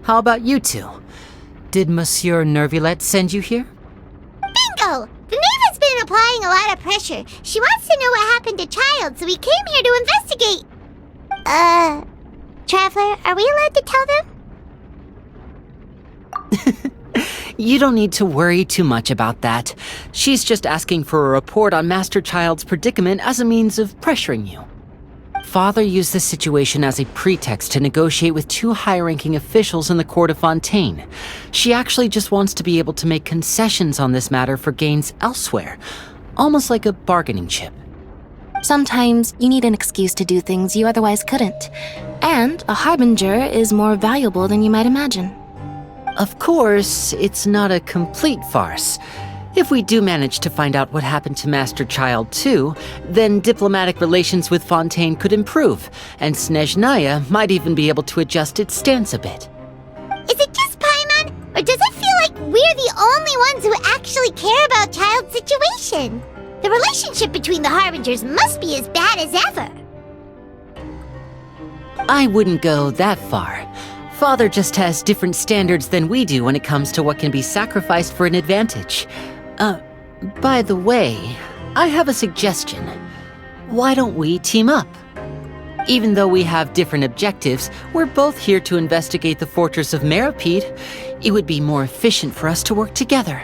How about you two? Did Monsieur Nervulette send you here? Bingo! The Knave has been applying a lot of pressure. She wants to know what happened to Child, so we came here to investigate. Traveler, are we allowed to tell them? You don't need to worry too much about that. She's just asking for a report on Master Child's predicament as a means of pressuring you. Father used this situation as a pretext to negotiate with two high-ranking officials in the court of Fontaine. She actually just wants to be able to make concessions on this matter for gains elsewhere, almost like a bargaining chip. Sometimes you need an excuse to do things you otherwise couldn't. And a harbinger is more valuable than you might imagine. Of course, it's not a complete farce. If we do manage to find out what happened to Master Child 2, then diplomatic relations with Fontaine could improve, and Snezhnaya might even be able to adjust its stance a bit. Is it just Paimon, or does it feel like we're the only ones who actually care about Child's situation? The relationship between the Harbingers must be as bad as ever. I wouldn't go that far. Father just has different standards than we do when it comes to what can be sacrificed for an advantage. By the way, I have a suggestion. Why don't we team up? Even though we have different objectives, we're both here to investigate the fortress of Meropide. It would be more efficient for us to work together.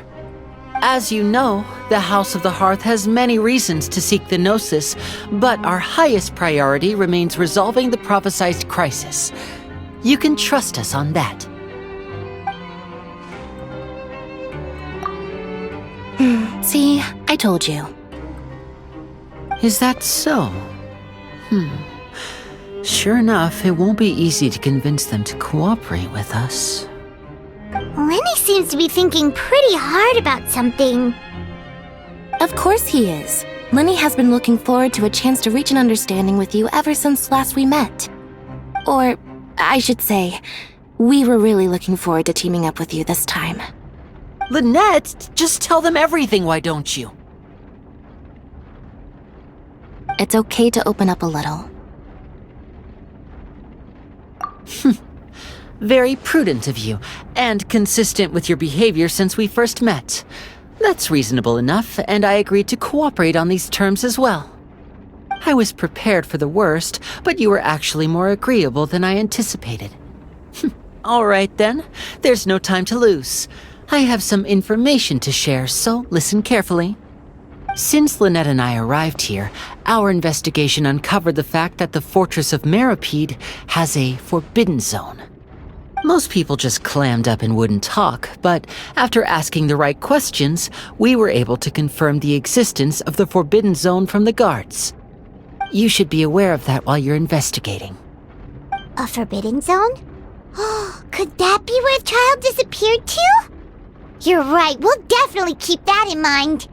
As you know, the House of the Hearth has many reasons to seek the Gnosis, but our highest priority remains resolving the prophesized crisis. You can trust us on that. See, I told you. Is that so? Sure enough, it won't be easy to convince them to cooperate with us. Lenny seems to be thinking pretty hard about something. Of course he is. Lenny has been looking forward to a chance to reach an understanding with you ever since last we met. Or, I should say, we were really looking forward to teaming up with you this time. Lynette, just tell them everything, why don't you? It's okay to open up a little. Very prudent of you, and consistent with your behavior since we first met. That's reasonable enough, and I agreed to cooperate on these terms as well. I was prepared for the worst, but you were actually more agreeable than I anticipated. All right then, there's no time to lose. I have some information to share, so listen carefully. Since Lynette and I arrived here, our investigation uncovered the fact that the Fortress of Meropide has a forbidden zone. Most people just clammed up and wouldn't talk, but after asking the right questions, we were able to confirm the existence of the forbidden zone from the guards. You should be aware of that while you're investigating. A forbidden zone? Could that be where Child disappeared to? You're right, we'll definitely keep that in mind.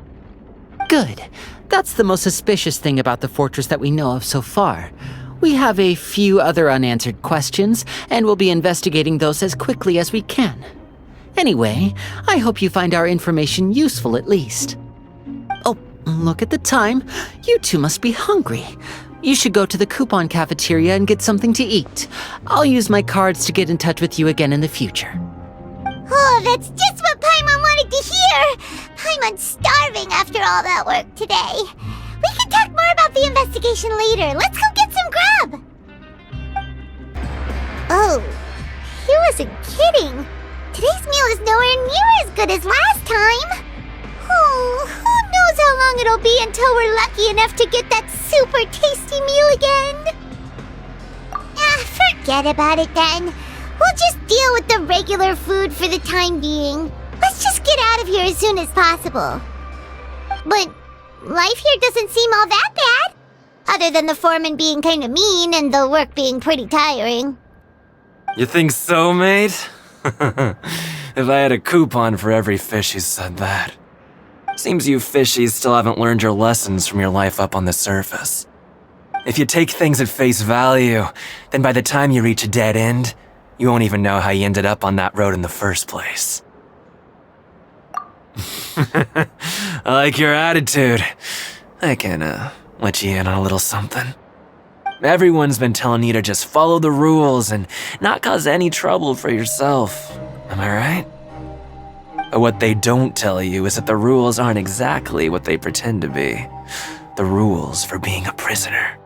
Good. That's the most suspicious thing about the fortress that we know of so far. We have a few other unanswered questions, and we'll be investigating those as quickly as we can. Anyway, I hope you find our information useful at least. Oh, look at the time. You two must be hungry. You should go to the coupon cafeteria and get something to eat. I'll use my cards to get in touch with you again in the future. Oh, that's just what Paimon wanted to hear! Paimon's starving after all that work today. We can talk more about the investigation later. Let's go get some grub! Oh, he wasn't kidding. Today's meal is nowhere near as good as last time. Oh, who knows how long it'll be until we're lucky enough to get that super tasty meal again? Forget about it then. We'll just deal with the regular food for the time being. Let's just get out of here as soon as possible. But life here doesn't seem all that bad. Other than the foreman being kinda mean and the work being pretty tiring. You think so, mate? If I had a coupon for every fish who said that. Seems you fishies still haven't learned your lessons from your life up on the surface. If you take things at face value, then by the time you reach a dead end, you won't even know how you ended up on that road in the first place. I like your attitude. I can, let you in on a little something. Everyone's been telling you to just follow the rules and not cause any trouble for yourself. Am I right? But what they don't tell you is that the rules aren't exactly what they pretend to be. The rules for being a prisoner.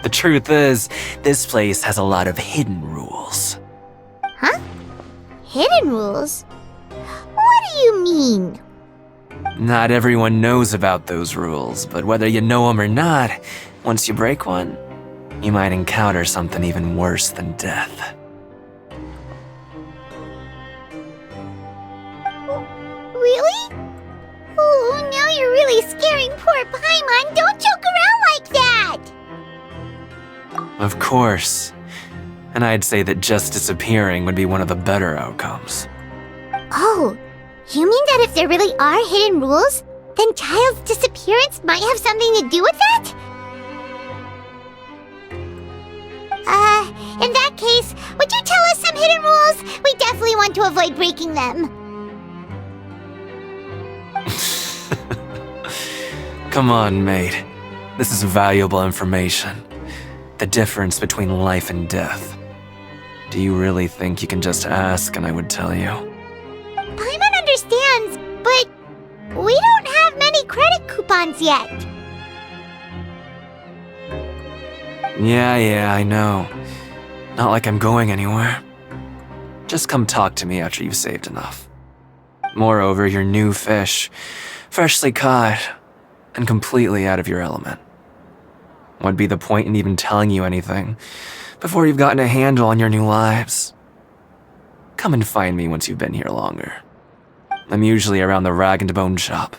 The truth is, this place has a lot of hidden rules. Huh? Hidden rules? What do you mean? Not everyone knows about those rules, but whether you know them or not, once you break one, you might encounter something even worse than death. Really? Oh, now you're really scaring poor Paimon. Don't joke around like that! Of course. And I'd say that just disappearing would be one of the better outcomes. Oh, you mean that if there really are hidden rules, then Child's disappearance might have something to do with that? In that case, would you tell us some hidden rules? We definitely want to avoid breaking them. Come on, mate. This is valuable information. The difference between life and death. Do you really think you can just ask and I would tell you? Paimon understands, but we don't have many credit coupons yet. Yeah, I know. Not like I'm going anywhere. Just come talk to me after you've saved enough. Moreover, you're new fish, freshly caught, and completely out of your element. What'd be the point in even telling you anything before you've gotten a handle on your new lives? Come and find me once you've been here longer. I'm usually around the rag and bone shop.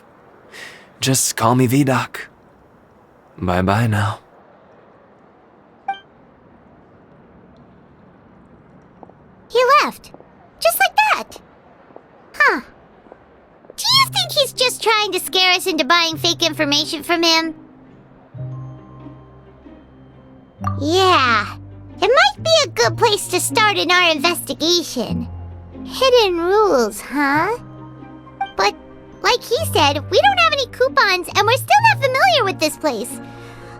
Just call me Vidoc. Bye-bye now. He left. Just like that. Huh. Do you think he's just trying to scare us into buying fake information from him? Yeah. It might be a good place to start in our investigation. Hidden rules, huh? But, like he said, we don't have any coupons and we're still not familiar with this place.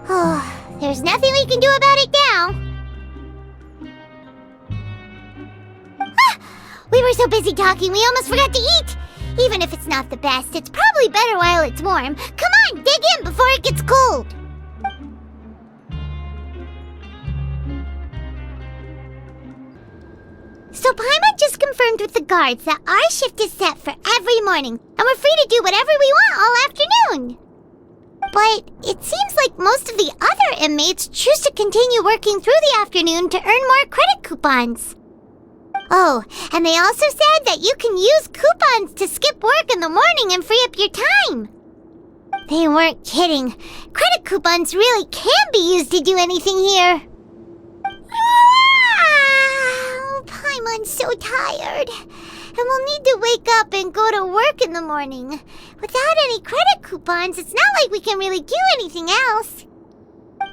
Oh, there's nothing we can do about it now. We were so busy talking, we almost forgot to eat! Even if it's not the best, it's probably better while it's warm. Come on, dig in before it gets cold! So Paimon just confirmed with the guards that our shift is set for every morning, and we're free to do whatever we want all afternoon. But it seems like most of the other inmates choose to continue working through the afternoon to earn more credit coupons. Oh, and they also said that you can use coupons to skip work in the morning and free up your time. They weren't kidding. Credit coupons really can be used to do anything here. Oh, Paimon's so tired. And we'll need to wake up and go to work in the morning. Without any credit coupons, it's not like we can really do anything else.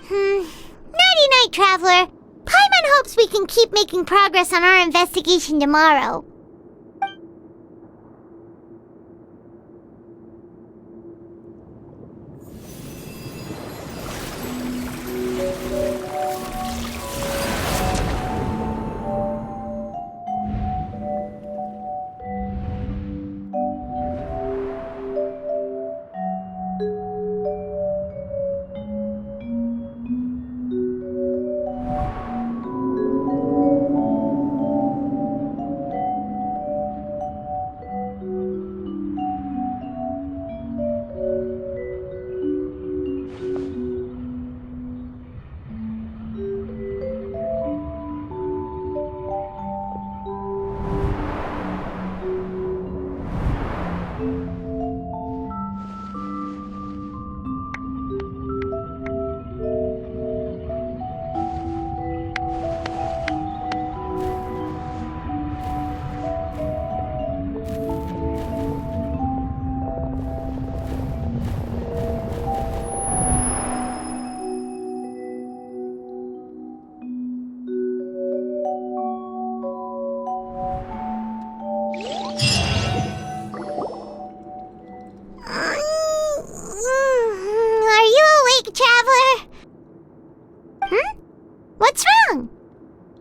Nighty-night, Traveler. Paimon hopes we can keep making progress on our investigation tomorrow.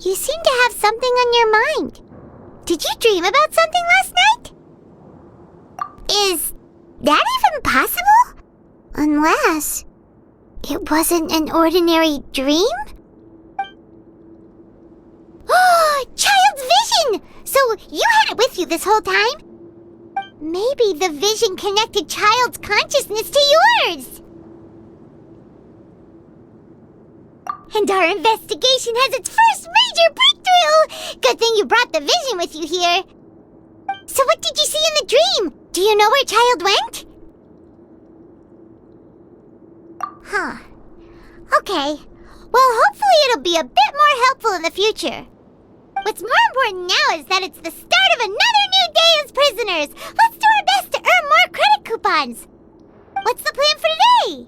You seem to have something on your mind. Did you dream about something last night? Is that even possible? Unless it wasn't an ordinary dream? Oh, Child's vision! So you had it with you this whole time? Maybe the vision connected Child's consciousness to yours. And our investigation has its first major breakthrough! Good thing you brought the vision with you here. So what did you see in the dream? Do you know where Child went? Huh. Okay. Well, hopefully it'll be a bit more helpful in the future. What's more important now is that it's the start of another new day as prisoners. Let's do our best to earn more credit coupons. What's the plan for today?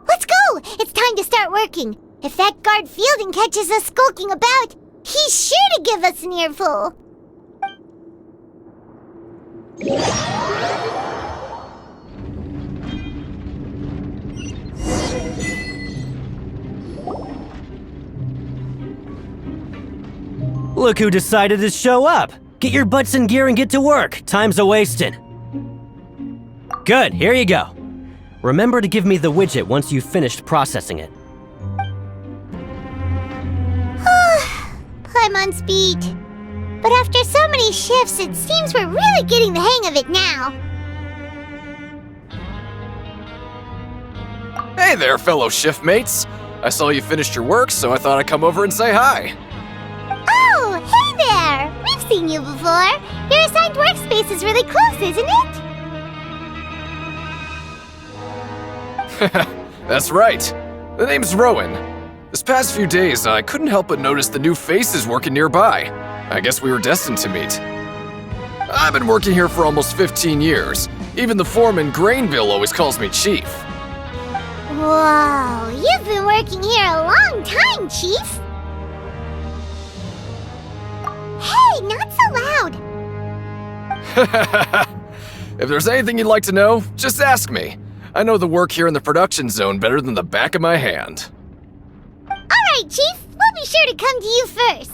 Let's go! It's time to start working. If that guard Fielding catches us skulking about, he's sure to give us an earful. Look who decided to show up! Get your butts in gear and get to work. Time's a-wasting. Good, here you go. Remember to give me the widget once you've finished processing it. Paimon's beat. But after so many shifts, it seems we're really getting the hang of it now. Hey there, fellow shiftmates. I saw you finished your work, so I thought I'd come over and say hi. Oh, hey there! We've seen you before. Your assigned workspace is really close, isn't it? That's right. The name's Rowan. This past few days, I couldn't help but notice the new faces working nearby. I guess we were destined to meet. I've been working here for almost 15 years. Even the foreman, Grainville, always calls me Chief. Whoa, you've been working here a long time, Chief. Hey, not so loud. If there's anything you'd like to know, just ask me. I know the work here in the production zone better than the back of my hand. All right, Chief. We'll be sure to come to you first.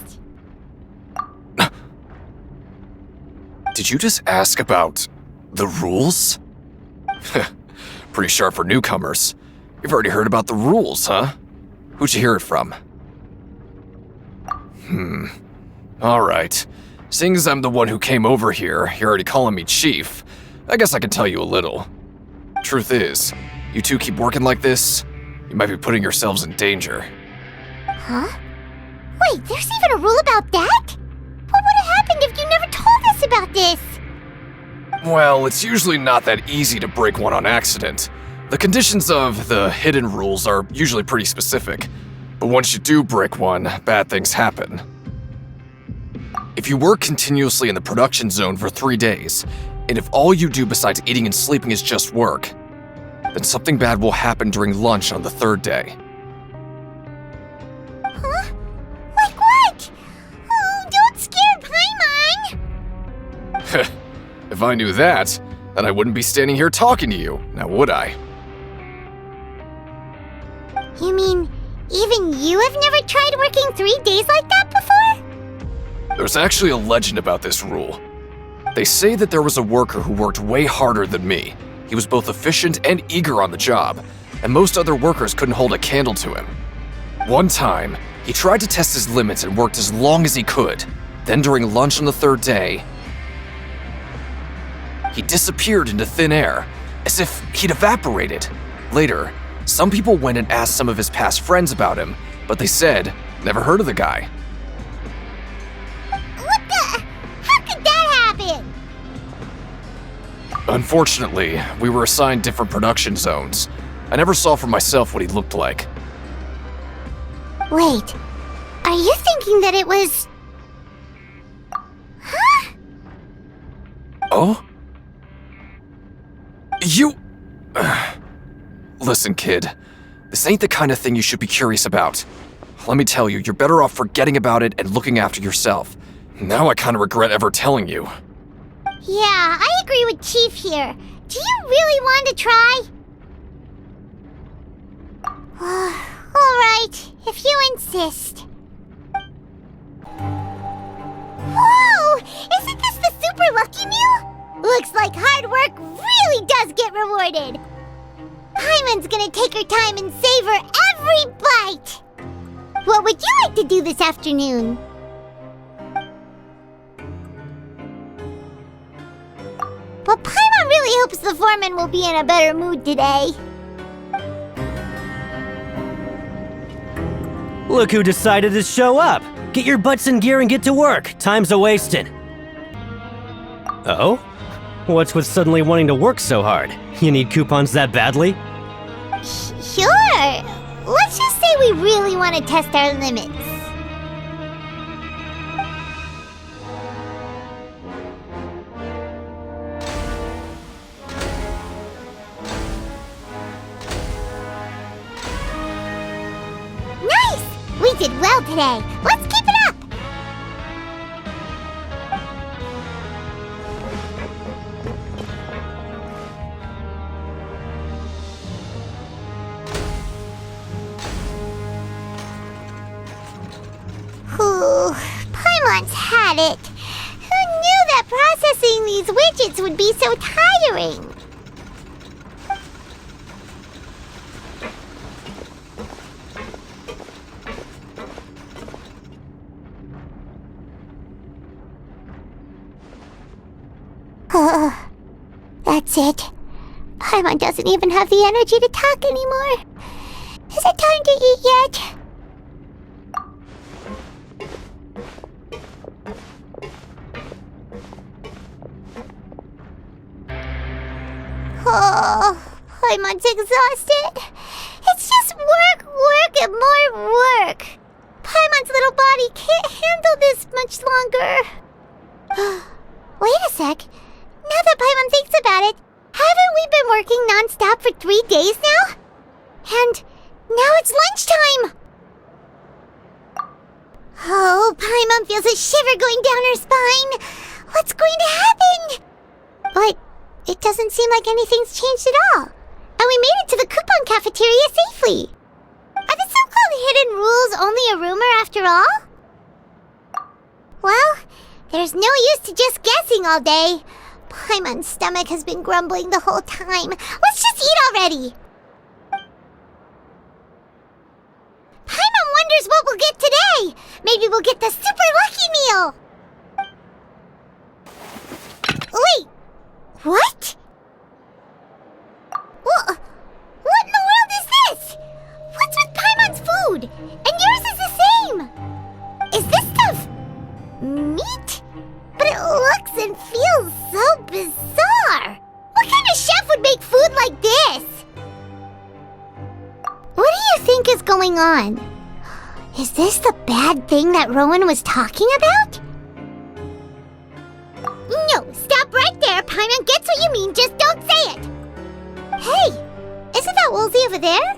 Did you just ask about the rules? Pretty sharp for newcomers. You've already heard about the rules, huh? Who'd you hear it from? All right. Seeing as I'm the one who came over here, you're already calling me Chief. I guess I can tell you a little. Truth is, you two keep working like this, you might be putting yourselves in danger. Huh? Wait, there's even a rule about that? What would have happened if you never told us about this? Well, it's usually not that easy to break one on accident. The conditions of the hidden rules are usually pretty specific, but once you do break one, bad things happen. If you work continuously in the production zone for 3 days, and if all you do besides eating and sleeping is just work, then something bad will happen during lunch on the 3rd day. Huh? Like what? Oh, don't scare Paimon! If I knew that, then I wouldn't be standing here talking to you, now would I? You mean, even you have never tried working 3 days like that before? There's actually a legend about this rule. They say that there was a worker who worked way harder than me. He was both efficient and eager on the job, and most other workers couldn't hold a candle to him. One time, he tried to test his limits and worked as long as he could. Then during lunch on the 3rd day, he disappeared into thin air, as if he'd evaporated. Later, some people went and asked some of his past friends about him, but they said, never heard of the guy. What the? How could that happen? Unfortunately, we were assigned different production zones. I never saw for myself what he looked like. Wait, are you thinking that it was... Huh? Oh? You... Listen, kid. This ain't the kind of thing you should be curious about. Let me tell you, you're better off forgetting about it and looking after yourself. Now I kinda regret ever telling you. Yeah, I agree with Chief here. Do you really want to try? Alright, if you insist. Whoa! Isn't this the super lucky meal? Looks like hard work really does get rewarded. Paimon's gonna take her time and savor every bite. What would you like to do this afternoon? But Paimon really hopes the foreman will be in a better mood today. Look who decided to show up! Get your butts in gear and get to work. Time's a-wasting. Oh? What's with suddenly wanting to work so hard? You need coupons that badly? Sure. Let's just say we really want to test our limits. did well today. Let's keep it up! Ooh, Paimon's had it. Who knew that processing these widgets would be so tiring? That's it. Paimon doesn't even have the energy to talk anymore. Is it time to eat yet? Oh, Paimon's exhausted. It's just work, work, and more work. Paimon's little body can't handle this much longer. Wait a sec. Now that Paimon thinks about it, haven't we been working non-stop for 3 days now? And now it's lunchtime! Oh, Paimon feels a shiver going down her spine. What's going to happen? But it doesn't seem like anything's changed at all. And we made it to the coupon cafeteria safely. Are the so-called hidden rules only a rumor after all? Well, there's no use to just guessing all day. Paimon's stomach has been grumbling the whole time. Let's just eat already! Paimon wonders what we'll get today! Maybe we'll get the super lucky meal! Wait! What? What in the world is this? What's with Paimon's food? And yours is the same! Is this stuff meat? But it looks and feels so bizarre! What kind of chef would make food like this? What do you think is going on? Is this the bad thing that Rowan was talking about? No, stop right there! Paimon gets what you mean, just don't say it! Hey, isn't that Woolsey over there?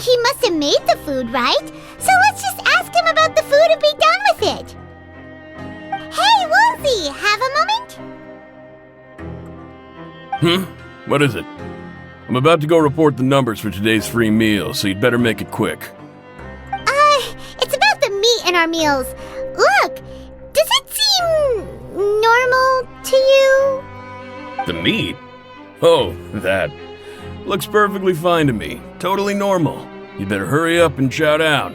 He must have made the food, right? So let's just ask him about the food and be done with it! Hey, Woolsey, have a moment? What is it? I'm about to go report the numbers for today's free meal, so you'd better make it quick. It's about the meat in our meals. Look, does it seem normal to you? The meat? Oh, that. Looks perfectly fine to me. Totally normal. You better hurry up and chow down.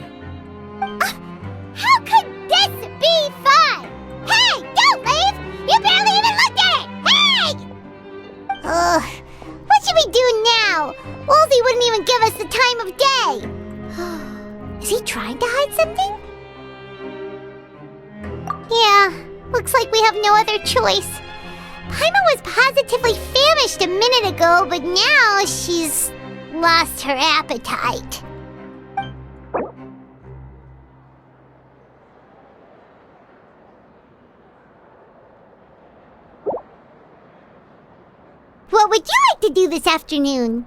How could this be fun? Hey, don't leave! You barely even looked at it! Hey! What should we do now? Woolsey wouldn't even give us the time of day. Is he trying to hide something? Yeah, looks like we have no other choice. Paimon was positively famished a minute ago, but now she's lost her appetite. What would you like to do this afternoon?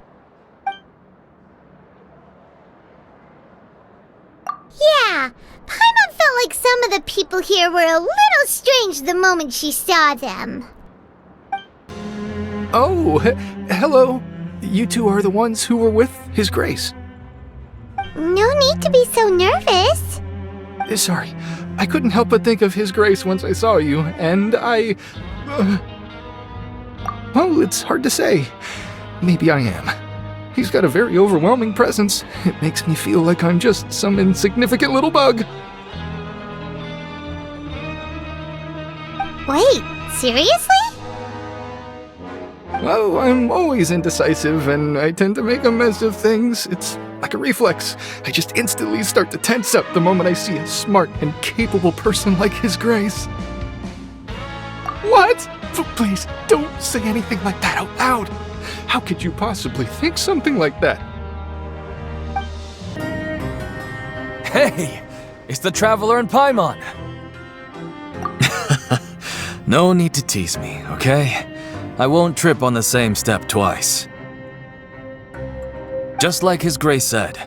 Yeah, Paimon felt like some of the people here were a little strange the moment she saw them. Oh, hello. You two are the ones who were with His Grace. No need to be so nervous. Sorry, I couldn't help but think of His Grace once I saw you, and I... well, it's hard to say. Maybe I am. He's got a very overwhelming presence. It makes me feel like I'm just some insignificant little bug. Wait, seriously? Well, I'm always indecisive, and I tend to make a mess of things. It's like a reflex. I just instantly start to tense up the moment I see a smart and capable person like His Grace. What? Please, don't say anything like that out loud. How could you possibly think something like that? Hey, it's the Traveler and Paimon. No need to tease me, okay? I won't trip on the same step twice. Just like His Grace said,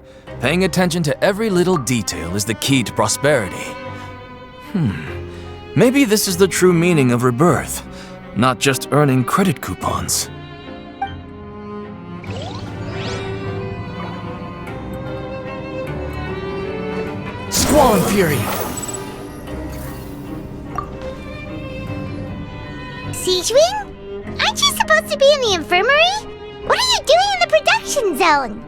Paying attention to every little detail is the key to prosperity. Maybe this is the true meaning of rebirth, not just earning credit coupons. Squall Fury! Siegewing? Aren't you supposed to be in the infirmary? What are you doing in the production zone?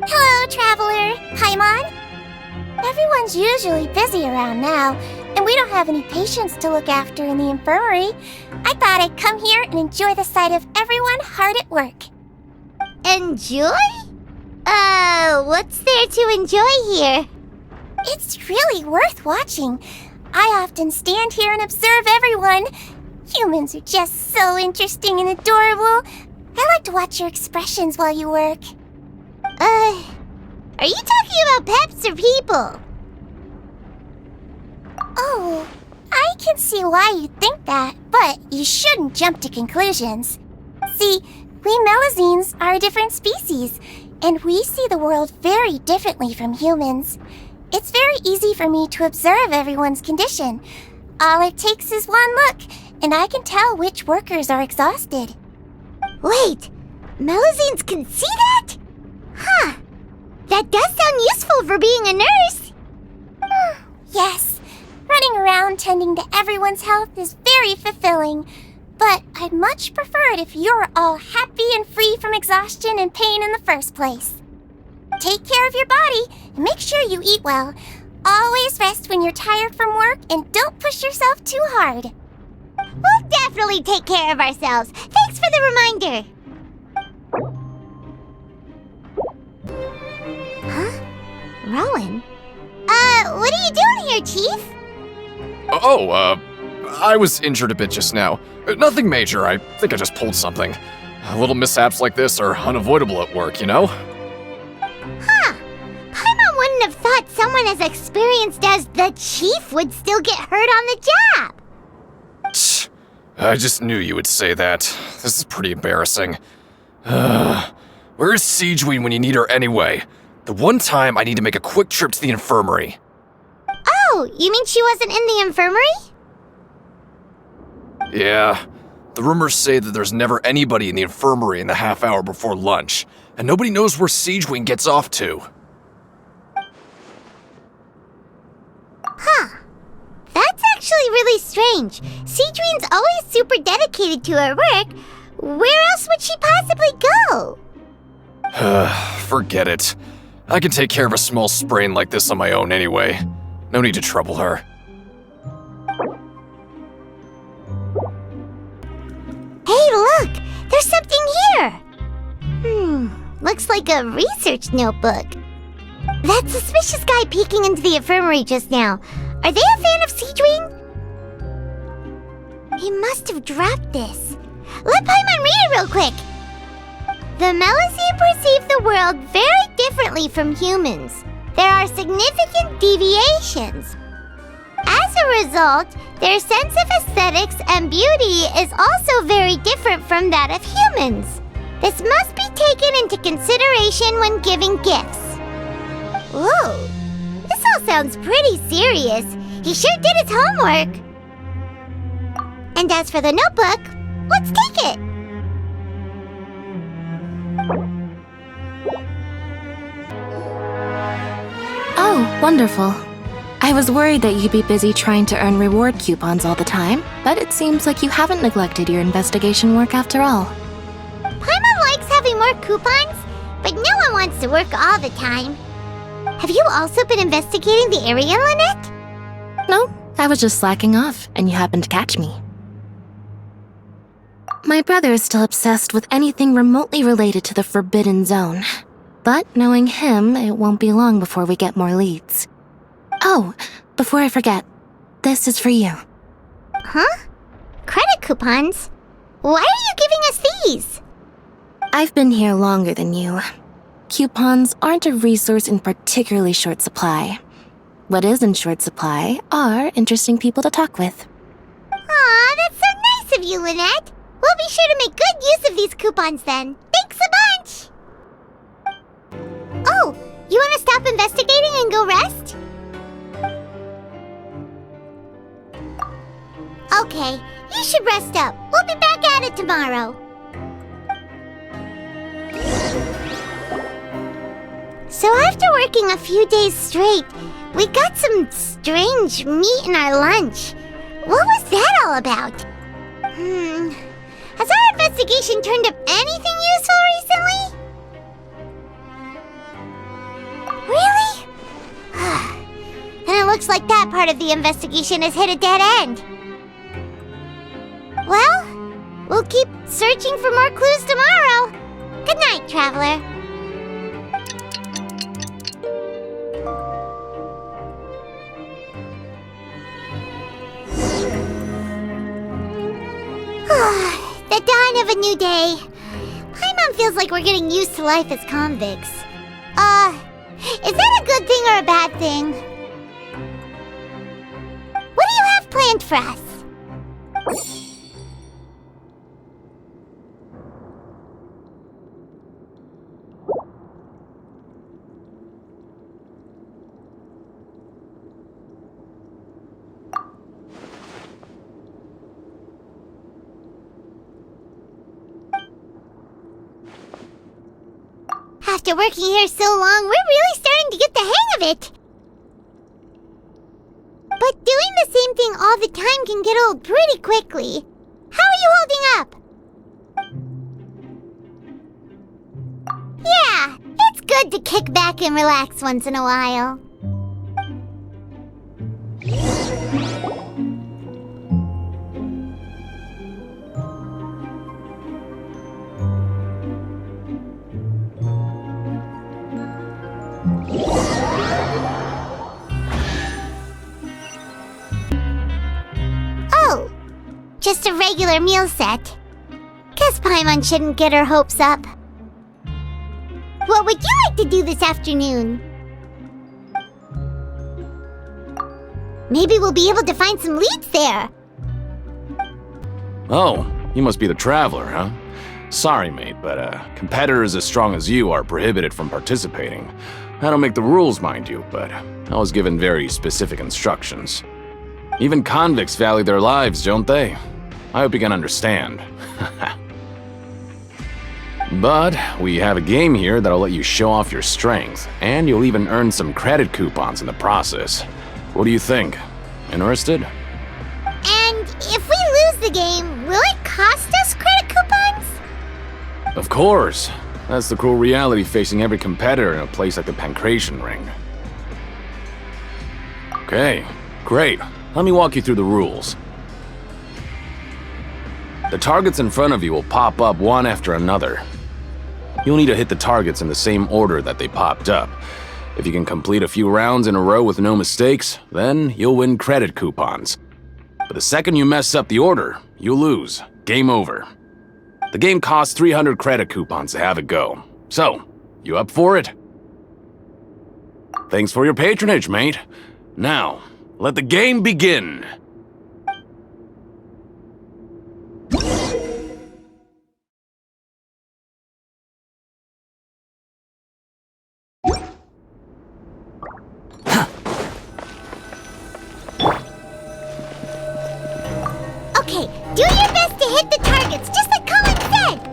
Hello, Traveler. Paimon? Everyone's usually busy around now, and we don't have any patients to look after in the infirmary. I thought I'd come here and enjoy the sight of everyone hard at work. Enjoy? What's there to enjoy here? It's really worth watching. I often stand here and observe everyone. Humans are just so interesting and adorable. I like to watch your expressions while you work. Are you talking about pets or people? Oh, I can see why you think that, but you shouldn't jump to conclusions. See, we Melazines are a different species, and we see the world very differently from humans. It's very easy for me to observe everyone's condition. All it takes is one look, and I can tell which workers are exhausted. Wait, Melazines can see that? Huh. That does sound useful for being a nurse. Yes, running around tending to everyone's health is very fulfilling. But I'd much prefer it if you're all happy and free from exhaustion and pain in the first place. Take care of your body and make sure you eat well. Always rest when you're tired from work and don't push yourself too hard. We'll definitely take care of ourselves. Thanks for the reminder. Huh? Rowan? What are you doing here, Chief? I was injured a bit just now. Nothing major, I think I just pulled something. Little mishaps like this are unavoidable at work, you know? Huh. Paimon wouldn't have thought someone as experienced as the Chief would still get hurt on the job. I just knew you would say that. This is pretty embarrassing. Where is Siegeween when you need her anyway? The one time I need to make a quick trip to the infirmary. Oh, you mean she wasn't in the infirmary? Yeah. The rumors say that there's never anybody in the infirmary in the half hour before lunch, and nobody knows where Siegeween gets off to. Huh. That's actually really strange. Siegeween's always super dedicated to her work. Where else would she possibly go? Forget it. I can take care of a small sprain like this on my own anyway. No need to trouble her. Hey, look! There's something here! Looks like a research notebook. That suspicious guy peeking into the infirmary just now. Are they a fan of Siegeween? He must have dropped this. Let Paimon read it real quick! The Melazine perceive the world very differently from humans. There are significant deviations. As a result, their sense of aesthetics and beauty is also very different from that of humans. This must be taken into consideration when giving gifts. Whoa, this all sounds pretty serious. He sure did his homework. And as for the notebook, let's take it. Oh, wonderful. I was worried that you'd be busy trying to earn reward coupons all the time, but it seems like you haven't neglected your investigation work after all. Paimon likes having more coupons, but no one wants to work all the time. Have you also been investigating the area, Lynette? No, I was just slacking off, and you happened to catch me. My brother is still obsessed with anything remotely related to the Forbidden Zone. But knowing him, it won't be long before we get more leads. Oh, before I forget, this is for you. Huh? Credit coupons? Why are you giving us these? I've been here longer than you. Coupons aren't a resource in particularly short supply. What is in short supply are interesting people to talk with. Aw, that's so nice of you, Lynette. We'll be sure to make good use of these coupons then. Thanks a bunch! Oh, you want to stop investigating and go rest? Okay, you should rest up. We'll be back at it tomorrow. So after working a few days straight, we got some strange meat in our lunch. What was that all about? Has our investigation turned up anything useful recently? Really? Then it looks like that part of the investigation has hit a dead end. Well, we'll keep searching for more clues tomorrow. Good night, Traveler. The dawn of a new day. Paimon feels like we're getting used to life as convicts. Is that a good thing or a bad thing? What do you have planned for us? After working here so long, we're really starting to get the hang of it. But doing the same thing all the time can get old pretty quickly. How are you holding up? Yeah, it's good to kick back and relax once in a while. Oh, just a regular meal set. Guess Paimon shouldn't get her hopes up. What would you like to do this afternoon? Maybe we'll be able to find some leads there. Oh, you must be the Traveler, huh? Sorry, mate, but competitors as strong as you are prohibited from participating. I don't make the rules, mind you, but I was given very specific instructions. Even convicts value their lives, don't they? I hope you can understand. But we have a game here that'll let you show off your strength, and you'll even earn some credit coupons in the process. What do you think? Interested? And if we lose the game, will it cost us credit coupons? Of course. That's the cruel reality facing every competitor in a place like the Pancration Ring. Okay, great. Let me walk you through the rules. The targets in front of you will pop up one after another. You'll need to hit the targets in the same order that they popped up. If you can complete a few rounds in a row with no mistakes, then you'll win credit coupons. But the second you mess up the order, you lose. Game over. The game costs 300 credit coupons to have it go. So, you up for it? Thanks for your patronage, mate. Now, let the game begin. Okay, do your best to hit the targets, just like Colin said!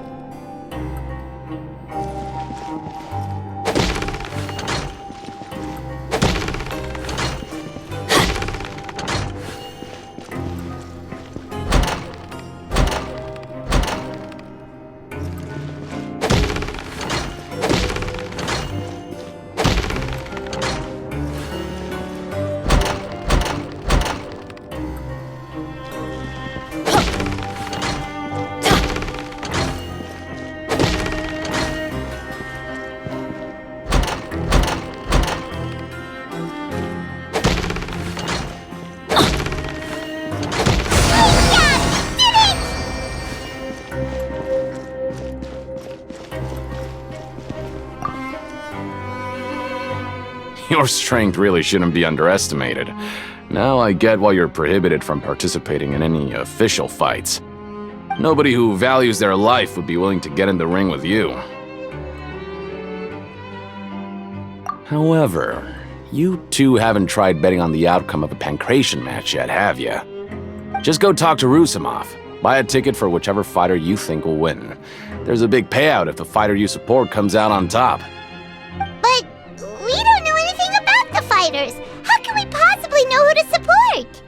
Your strength really shouldn't be underestimated. Now I get why you're prohibited from participating in any official fights. Nobody who values their life would be willing to get in the ring with you. However, you two haven't tried betting on the outcome of a Pancration match yet, have you? Just go talk to Rusimov. Buy a ticket for whichever fighter you think will win. There's a big payout if the fighter you support comes out on top. But we don't know anything about the fighters. How can we possibly know who to support?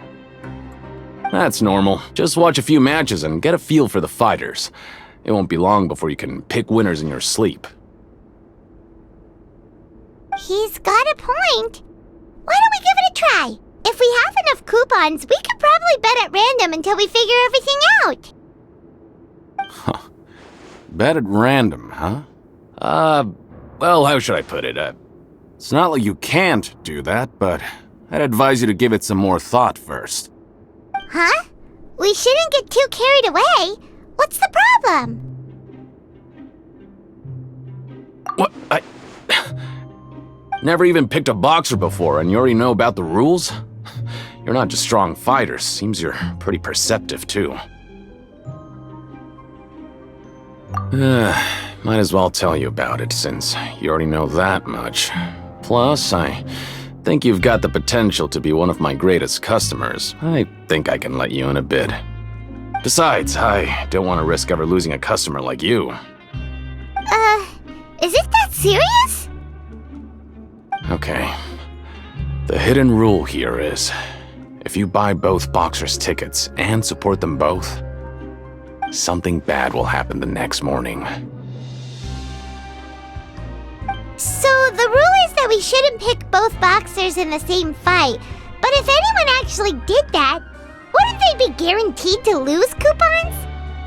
That's normal. Just watch a few matches and get a feel for the fighters. It won't be long before you can pick winners in your sleep. He's got a point. Why don't we give it a try? If we have enough coupons, we could probably bet at random until we figure everything out. Huh. Bet at random, huh? Well, how should I put it? It's not like you can't do that, but I'd advise you to give it some more thought first. Huh? We shouldn't get too carried away. What's the problem? What? Never even picked a boxer before, and you already know about the rules? You're not just strong fighters. Seems you're pretty perceptive, too. Might as well tell you about it, since you already know that much. Plus, I think you've got the potential to be one of my greatest customers. I think I can let you in a bid. Besides, I don't want to risk ever losing a customer like you. Is it that serious? Okay. The hidden rule here is, if you buy both boxers' tickets and support them both, something bad will happen the next morning. So the rule is that we shouldn't pick both boxers in the same fight. But if anyone actually did that, wouldn't they be guaranteed to lose coupons?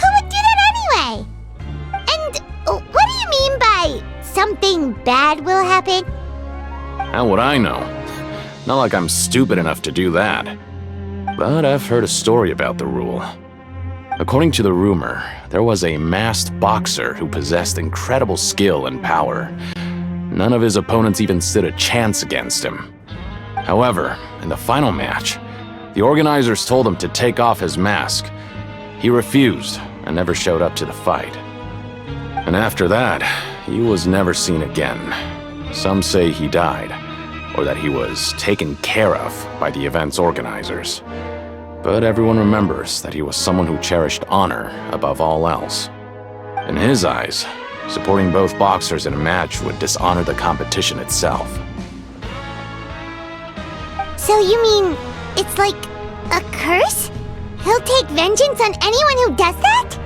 Who would do that anyway? And what do you mean by something bad will happen? How would I know? Not like I'm stupid enough to do that. But I've heard a story about the rule. According to the rumor, there was a masked boxer who possessed incredible skill and power. None of his opponents even stood a chance against him. However, in the final match, the organizers told him to take off his mask. He refused and never showed up to the fight. And after that, he was never seen again. Some say he died, or that he was taken care of by the event's organizers. But everyone remembers that he was someone who cherished honor above all else. In his eyes, supporting both boxers in a match would dishonor the competition itself. So you mean it's like a curse? He'll take vengeance on anyone who does that?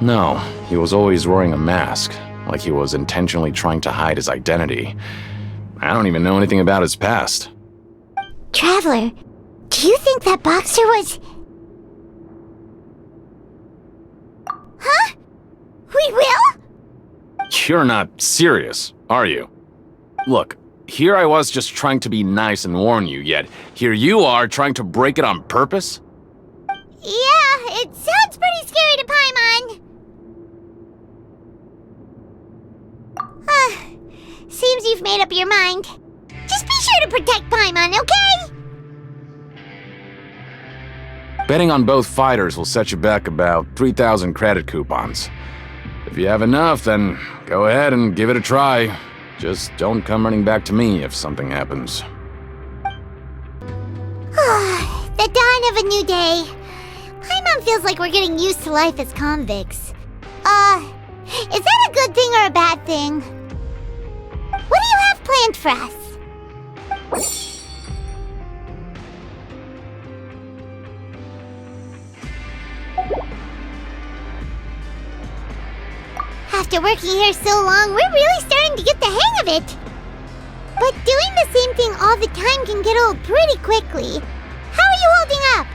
No, he was always wearing a mask, like he was intentionally trying to hide his identity. I don't even know anything about his past. Traveler, do you think that boxer was... Huh? We will? You're not serious, are you? Look, here I was just trying to be nice and warn you, yet here you are trying to break it on purpose? Yeah, it sounds pretty scary to Paimon. Seems you've made up your mind. Just be sure to protect Paimon, okay? Betting on both fighters will set you back about 3,000 credit coupons. If you have enough, then go ahead and give it a try. Just don't come running back to me if something happens. The dawn of a new day. Paimon feels like we're getting used to life as convicts. Is that a good thing or a bad thing? What do you have planned for us? After working here so long, we're really starting to get the hang of it. But doing the same thing all the time can get old pretty quickly. How are you holding up?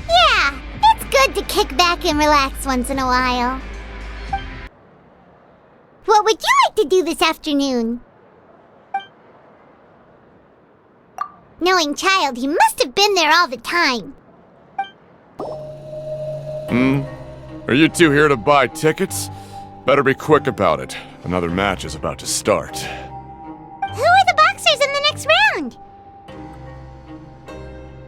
Yeah, it's good to kick back and relax once in a while. What would you like to do this afternoon? Knowing Child, he must have been there all the time. Are you two here to buy tickets? Better be quick about it. Another match is about to start. Who are the boxers in the next round?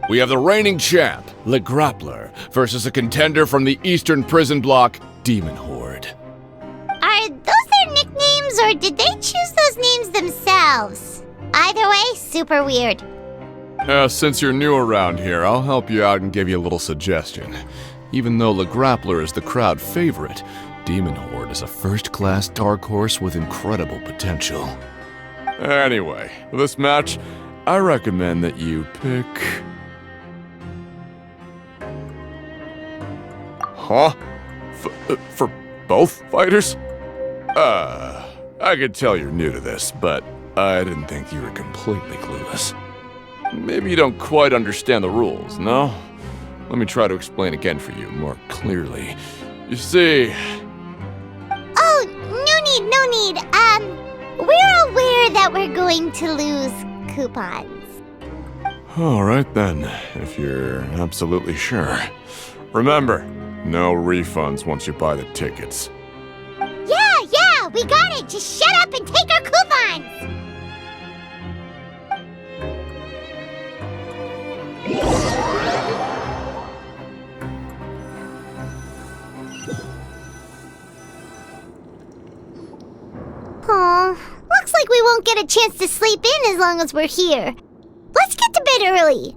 We have the reigning champ, Le Grappler, versus a contender from the Eastern Prison Block, Demon Horde. names, or did they choose those names themselves? Either way, super weird. Since you're new around here, I'll help you out and give you a little suggestion. Even though the Grappler is the crowd favorite, Demon Horde is a first-class dark horse with incredible potential. Anyway, for this match, I recommend that you pick... Huh? For both fighters? I could tell you're new to this, but I didn't think you were completely clueless. Maybe you don't quite understand the rules, no? Let me try to explain again for you more clearly. You see... Oh, no need. We're aware that we're going to lose coupons. Alright then, if you're absolutely sure. Remember, no refunds once you buy the tickets. Yeah, we got it! Just shut up and take our coupons! Aw, looks like we won't get a chance to sleep in as long as we're here. Let's get to bed early.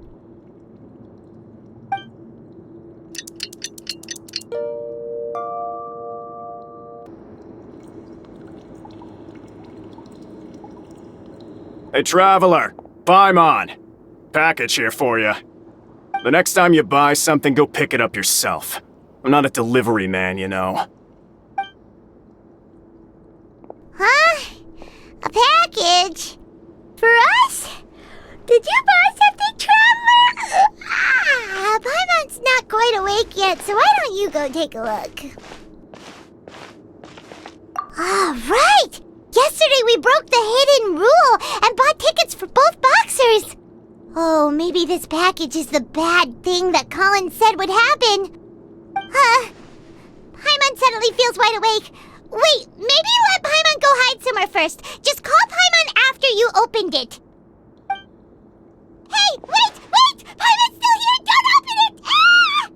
Hey, Traveler, Paimon. Package here for you. The next time you buy something, go pick it up yourself. I'm not a delivery man, you know. Huh? A package? For us? Did you buy something, Traveler? Paimon's not quite awake yet, so why don't you go take a look? Right! Yesterday we broke the hidden rule and bought tickets for both boxers. Oh, maybe this package is the bad thing that Colin said would happen. Paimon suddenly feels wide awake. Wait, maybe let Paimon go hide somewhere first. Just call Paimon after you opened it. Hey, wait! Paimon's still here! Don't open it! Ah!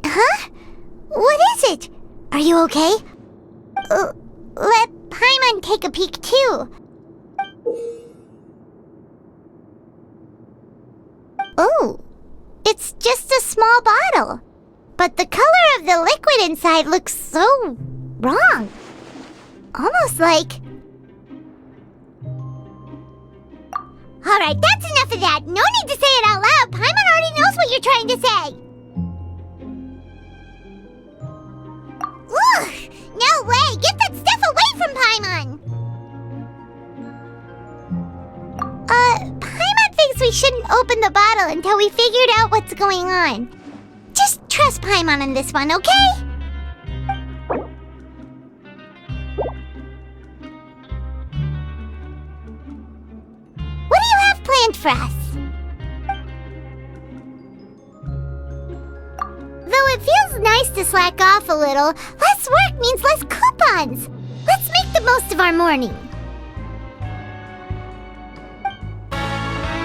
Huh? What is it? Are you okay? Let Paimon take a peek too. Oh, it's just a small bottle. But the color of the liquid inside looks so wrong. Almost like... Alright, that's enough of that. No need to say it out loud. Paimon already knows what you're trying to say. Ugh! No way! Get that stuff away from Paimon! Paimon thinks we shouldn't open the bottle until we figured out what's going on. Just trust Paimon on this one, okay? What do you have planned for us? Though it feels nice to slack off a little, less work means less coupons. Let's make the most of our morning.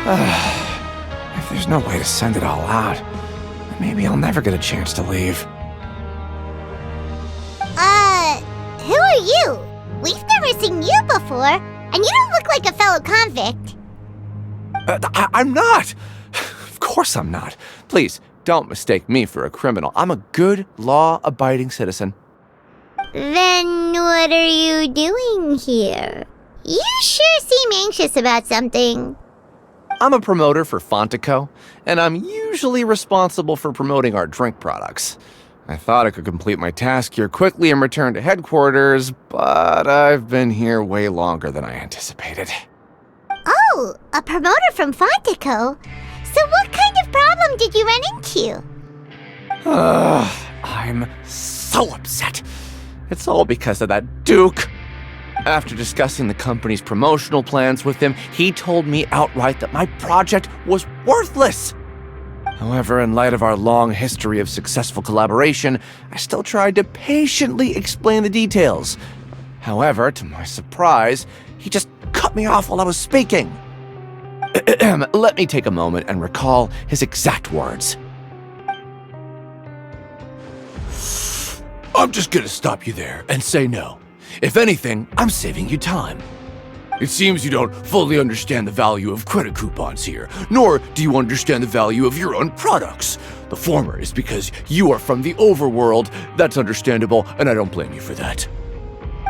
If there's no way to send it all out, maybe I'll never get a chance to leave. Who are you? We've never seen you before, and you don't look like a fellow convict. I'm not! Of course I'm not. Please, don't mistake me for a criminal. I'm a good, law-abiding citizen. Then what are you doing here? You sure seem anxious about something. I'm a promoter for Fontico, and I'm usually responsible for promoting our drink products. I thought I could complete my task here quickly and return to headquarters, but I've been here way longer than I anticipated. Oh, a promoter from Fontico? So what kind of problem did you run into? I'm so upset. It's all because of that Duke. After discussing the company's promotional plans with him, he told me outright that my project was worthless. However, in light of our long history of successful collaboration, I still tried to patiently explain the details. However, to my surprise, he just cut me off while I was speaking. Let me take a moment and recall his exact words. I'm just gonna stop you there and say no. If anything, I'm saving you time. It seems you don't fully understand the value of credit coupons here, nor do you understand the value of your own products. The former is because you are from the overworld. That's understandable, and I don't blame you for that.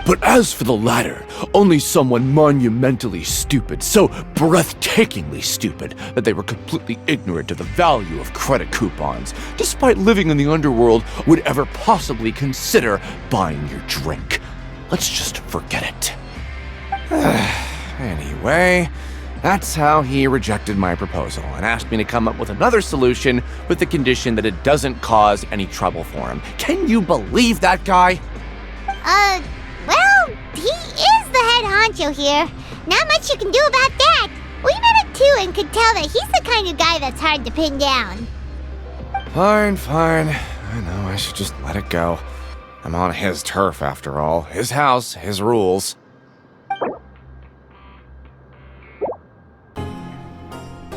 But as for the latter, only someone monumentally stupid, so breathtakingly stupid that they were completely ignorant of the value of credit coupons, despite living in the underworld, would ever possibly consider buying your drink. Let's just forget it. Anyway, that's how he rejected my proposal and asked me to come up with another solution with the condition that it doesn't cause any trouble for him. Can you believe that guy? Well, he is the head honcho here. Not much you can do about that. We met him too and could tell that he's the kind of guy that's hard to pin down. Fine. I know I should just let it go. I'm on his turf after all. His house, his rules.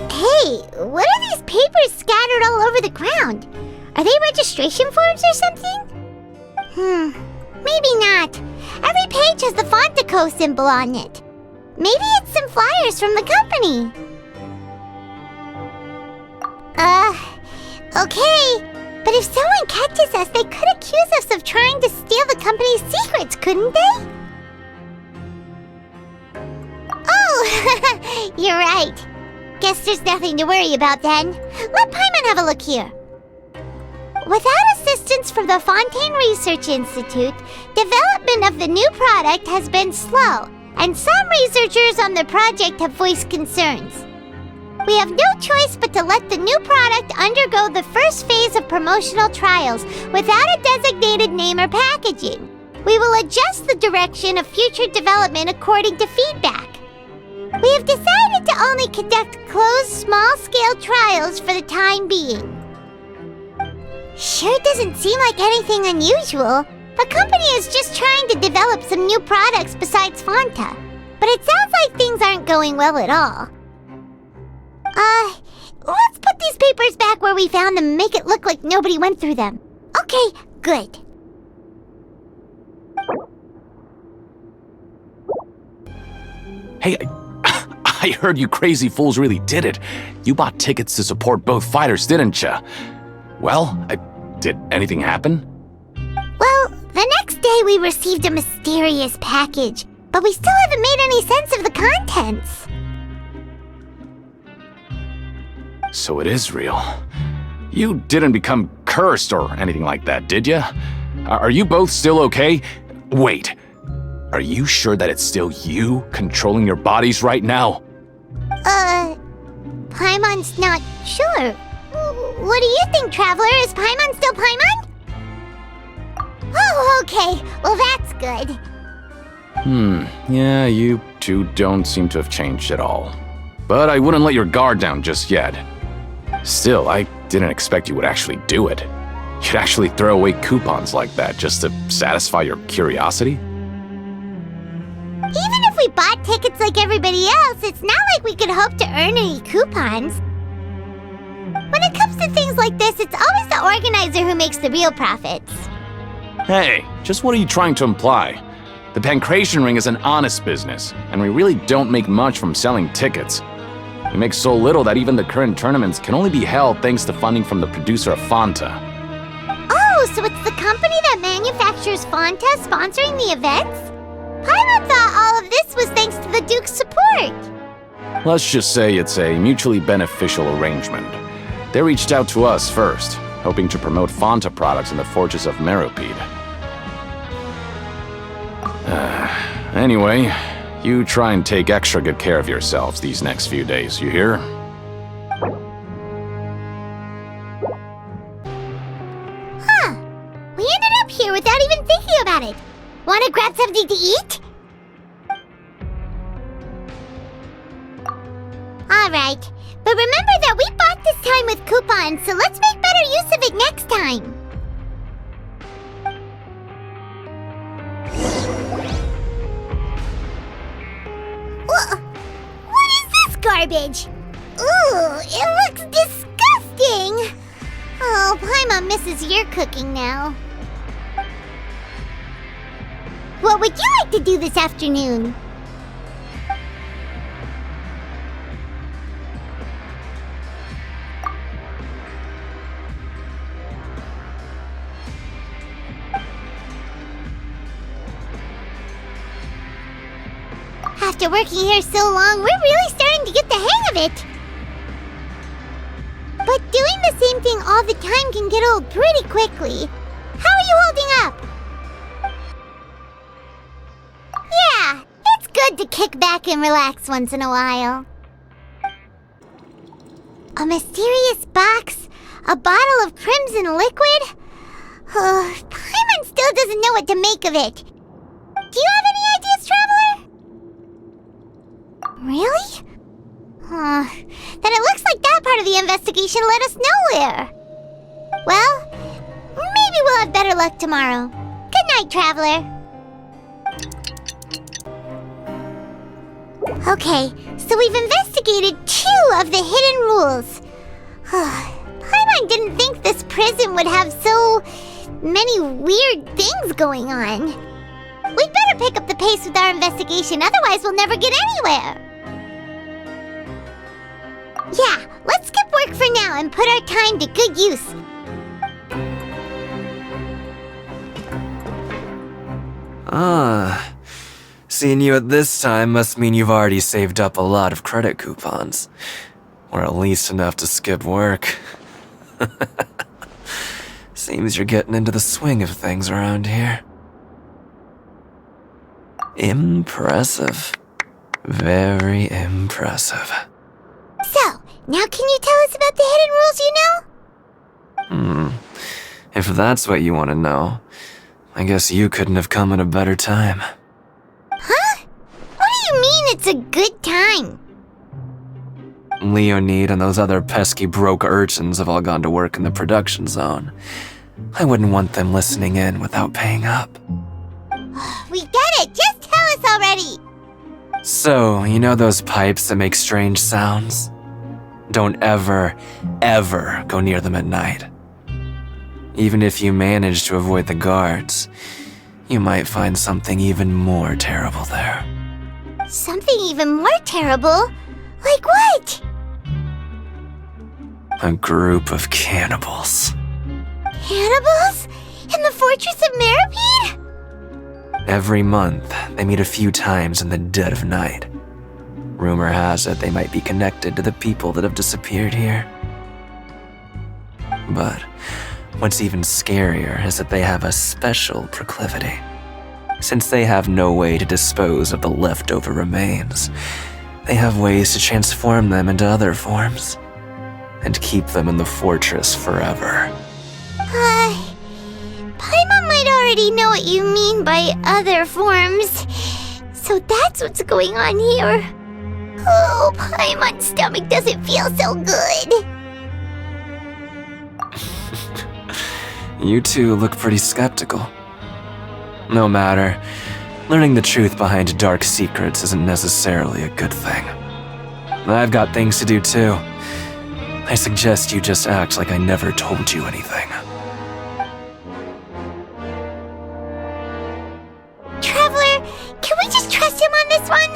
Hey, what are these papers scattered all over the ground? Are they registration forms or something? Maybe not. Every page has the Fontico symbol on it. Maybe it's some flyers from the company. Okay. But if someone catches us, they could accuse us of trying to steal the company's secrets, couldn't they? Oh, you're right. Guess there's nothing to worry about then. Let Paimon have a look here. Without assistance from the Fontaine Research Institute, development of the new product has been slow, and some researchers on the project have voiced concerns. We have no choice but to let the new product undergo the first phase of promotional trials without a designated name or packaging. We will adjust the direction of future development according to feedback. We have decided to only conduct closed, small-scale trials for the time being. Sure doesn't seem like anything unusual. The company is just trying to develop some new products besides Fanta. But it sounds like things aren't going well at all. Let's put these papers back where we found them and make it look like nobody went through them. Okay, good. Hey, I heard you crazy fools really did it. You bought tickets to support both fighters, didn't ya? Well, did anything happen? Well, the next day we received a mysterious package, but we still haven't made any sense of the contents. So it is real. You didn't become cursed or anything like that, did ya? Are you both still okay? Wait, are you sure that it's still you controlling your bodies right now? Paimon's not sure. What do you think, Traveler? Is Paimon still Paimon? Oh, okay. Well, that's good. Yeah, you two don't seem to have changed at all. But I wouldn't let your guard down just yet. Still, I didn't expect you would actually do it. You'd actually throw away coupons like that just to satisfy your curiosity? Even if we bought tickets like everybody else, it's not like we could hope to earn any coupons. When it comes to things like this, it's always the organizer who makes the real profits. Hey, just what are you trying to imply? The Pancration Ring is an honest business, and we really don't make much from selling tickets. We make so little that even the current tournaments can only be held thanks to funding from the producer of Fanta. Oh, so it's the company that manufactures Fanta sponsoring the events? Paimon thought all of this was thanks to the Duke's support. Let's just say it's a mutually beneficial arrangement. They reached out to us first, hoping to promote Fanta products in the Fortress of Meropide. Anyway, you try and take extra good care of yourselves these next few days, you hear? Huh. We ended up here without even thinking about it. Wanna grab something to eat? Alright, but remember that we bought this time with coupons, so let's make better use of it next time. What is this garbage? Ooh, it looks disgusting! Oh, Paimon misses your cooking now. What would you like to do this afternoon? After working here so long, we're really starting to get the hang of it. But doing the same thing all the time can get old pretty quickly. How are you holding up? Yeah, it's good to kick back and relax once in a while. A mysterious box? A bottle of crimson liquid? Paimon still doesn't know what to make of it. Do you have any ideas, Traveler? Really? Then it looks like that part of the investigation led us nowhere. Well, maybe we'll have better luck tomorrow. Good night, Traveler. Okay, so we've investigated 2 of the hidden rules. Paimon didn't think this prison would have so many weird things going on. We'd better pick up the pace with our investigation, otherwise we'll never get anywhere. Yeah, let's skip work for now and put our time to good use. Seeing you at this time must mean you've already saved up a lot of credit coupons. Or at least enough to skip work. Seems you're getting into the swing of things around here. Impressive. Very impressive. So, now can you tell us about the hidden rules you know? If that's what you want to know, I guess you couldn't have come at a better time. Huh? What do you mean it's a good time? Leonid and those other pesky broke urchins have all gone to work in the production zone. I wouldn't want them listening in without paying up. We get it! Just tell us already! So, you know those pipes that make strange sounds? Don't ever, ever go near them at night. Even if you manage to avoid the guards, you might find something even more terrible there. Something even more terrible? Like what? A group of cannibals. Cannibals? In the Fortress of Meropide? Every month, they meet a few times in the dead of night. Rumor has it they might be connected to the people that have disappeared here. But what's even scarier is that they have a special proclivity. Since they have no way to dispose of the leftover remains, they have ways to transform them into other forms and keep them in the fortress forever. Paimon might already know what you mean by other forms. So that's what's going on here. Oh, Paimon's stomach doesn't feel so good. You two look pretty skeptical. No matter, learning the truth behind dark secrets isn't necessarily a good thing. I've got things to do too. I suggest you just act like I never told you anything. Traveler, can we just trust him on this one?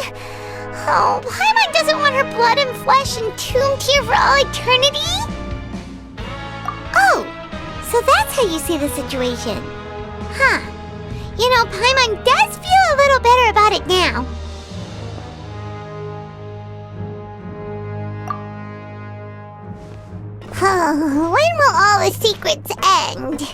Oh, Paimon doesn't want her blood and flesh entombed here for all eternity? Oh, so that's how you see the situation. Huh. You know, Paimon does feel a little better about it now. When will all the secrets end?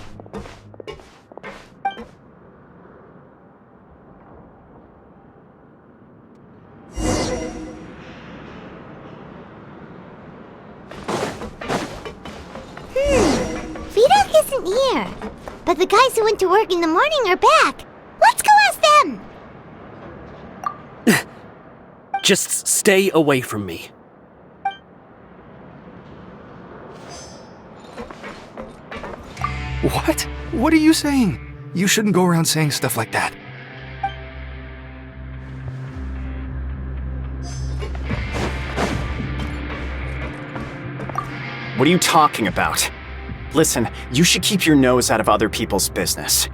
Vidok isn't here, but the guys who went to work in the morning are back. Let's go ask them! Just stay away from me. What? What are you saying? You shouldn't go around saying stuff like that. What are you talking about? Listen, you should keep your nose out of other people's business.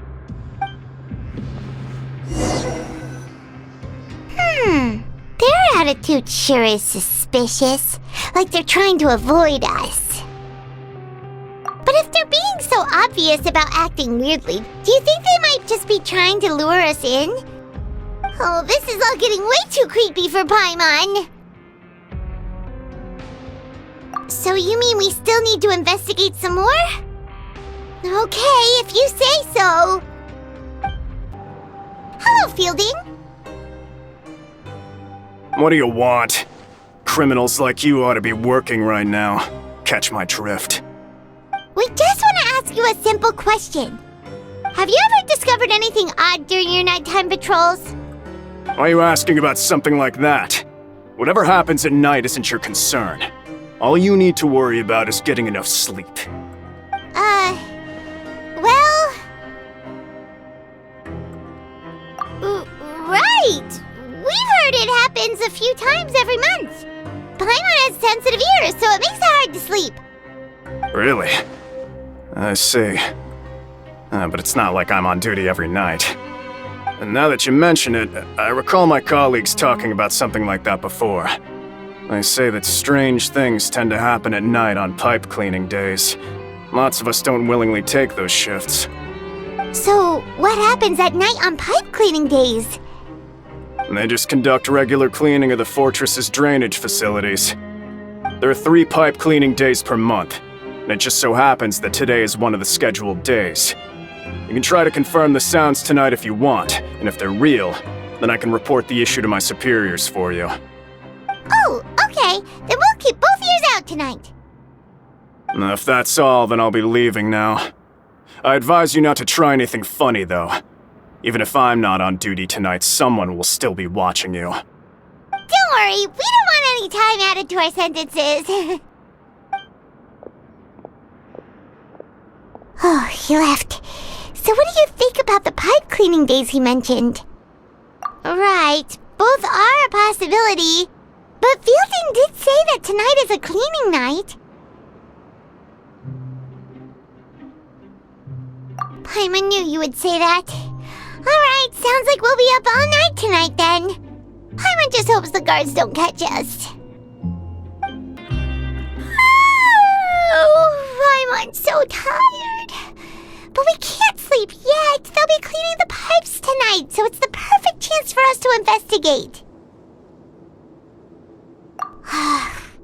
attitude sure is suspicious. Like they're trying to avoid us. But if they're being so obvious about acting weirdly, do you think they might just be trying to lure us in? Oh, this is all getting way too creepy for Paimon. So you mean we still need to investigate some more? Okay, if you say so. Hello, Fielding. What do you want? Criminals like you ought to be working right now. Catch my drift. We just want to ask you a simple question. Have you ever discovered anything odd during your nighttime patrols? Why are you asking about something like that? Whatever happens at night isn't your concern. All you need to worry about is getting enough sleep. Well... right! We've heard it happens a few times every month. Paimon has sensitive ears, so it makes it hard to sleep. Really? I see. But it's not like I'm on duty every night. And now that you mention it, I recall my colleagues talking about something like that before. They say that strange things tend to happen at night on pipe cleaning days. Lots of us don't willingly take those shifts. So, what happens at night on pipe cleaning days? They just conduct regular cleaning of the fortress's drainage facilities. There are 3 pipe cleaning days per month, and it just so happens that today is one of the scheduled days. You can try to confirm the sounds tonight if you want, and if they're real, then I can report the issue to my superiors for you. Oh, okay. Then we'll keep both ears out tonight. If that's all, then I'll be leaving now. I advise you not to try anything funny, though. Even if I'm not on duty tonight, someone will still be watching you. Don't worry, we don't want any time added to our sentences. Oh, he left. So what do you think about the pipe cleaning days he mentioned? Right, both are a possibility. But Fielding did say that tonight is a cleaning night. Paimon knew you would say that. Alright, sounds like we'll be up all night tonight then. Paimon just hopes the guards don't catch us. Oh, Paimon's so tired. But we can't sleep yet. They'll be cleaning the pipes tonight, so it's the perfect chance for us to investigate.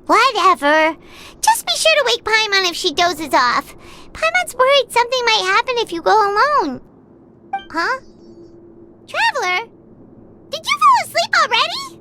Whatever. Just be sure to wake Paimon if she dozes off. Paimon's worried something might happen if you go alone. Huh? Traveler? Did you fall asleep already?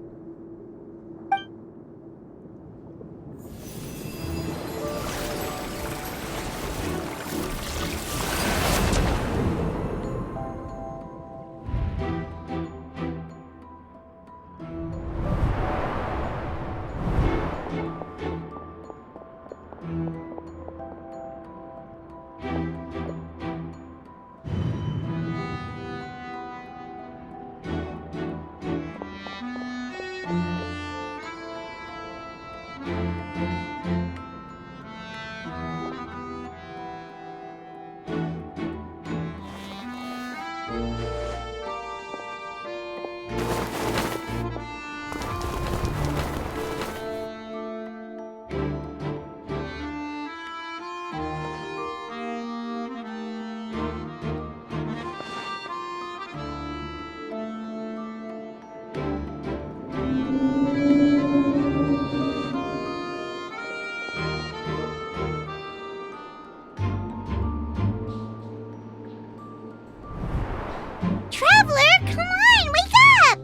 Traveler, come on, wake up!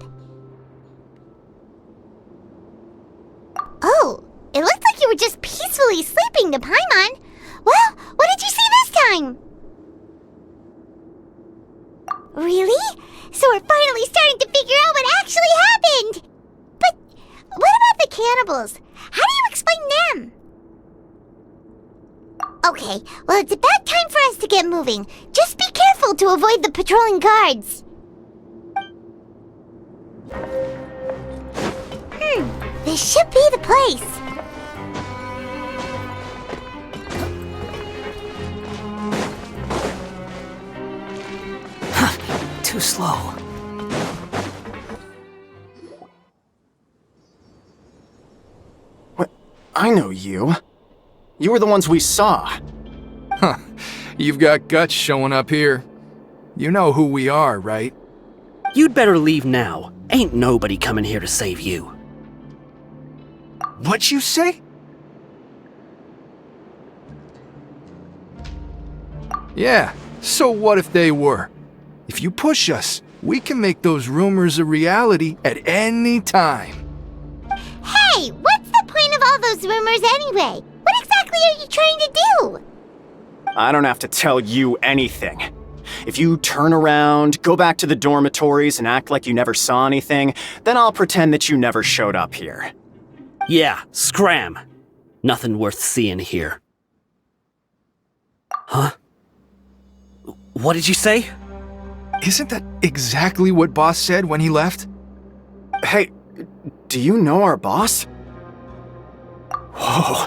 Oh, it looked like you were just peacefully sleeping to Paimon. Well, what did you see this time? Really? So we're finally starting to figure out what actually happened! But what about the cannibals? How do you explain them? Okay, well it's about time for us to get moving. Just be careful to avoid the patrolling guards. This should be the place. Huh, too slow. I know you. You were the ones we saw. Huh. You've got guts showing up here. You know who we are, right? You'd better leave now. Ain't nobody coming here to save you. What'd you say? Yeah, so what if they were? If you push us, we can make those rumors a reality at any time. Hey, what's the point of all those rumors anyway? What exactly are you trying to do? I don't have to tell you anything. If you turn around, go back to the dormitories and act like you never saw anything, then I'll pretend that you never showed up here. Yeah, scram. Nothing worth seeing here. Huh? What did you say? Isn't that exactly what Boss said when he left? Hey, do you know our boss? Whoa.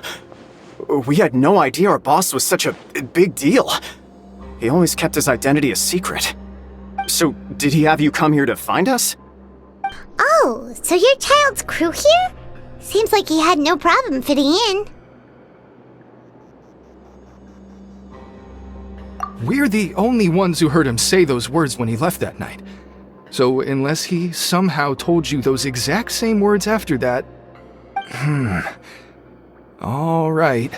We had no idea our boss was such a big deal. He always kept his identity a secret. So, did he have you come here to find us? Oh, so your child's crew here? Seems like he had no problem fitting in. We're the only ones who heard him say those words when he left that night. So unless he somehow told you those exact same words after that... All right.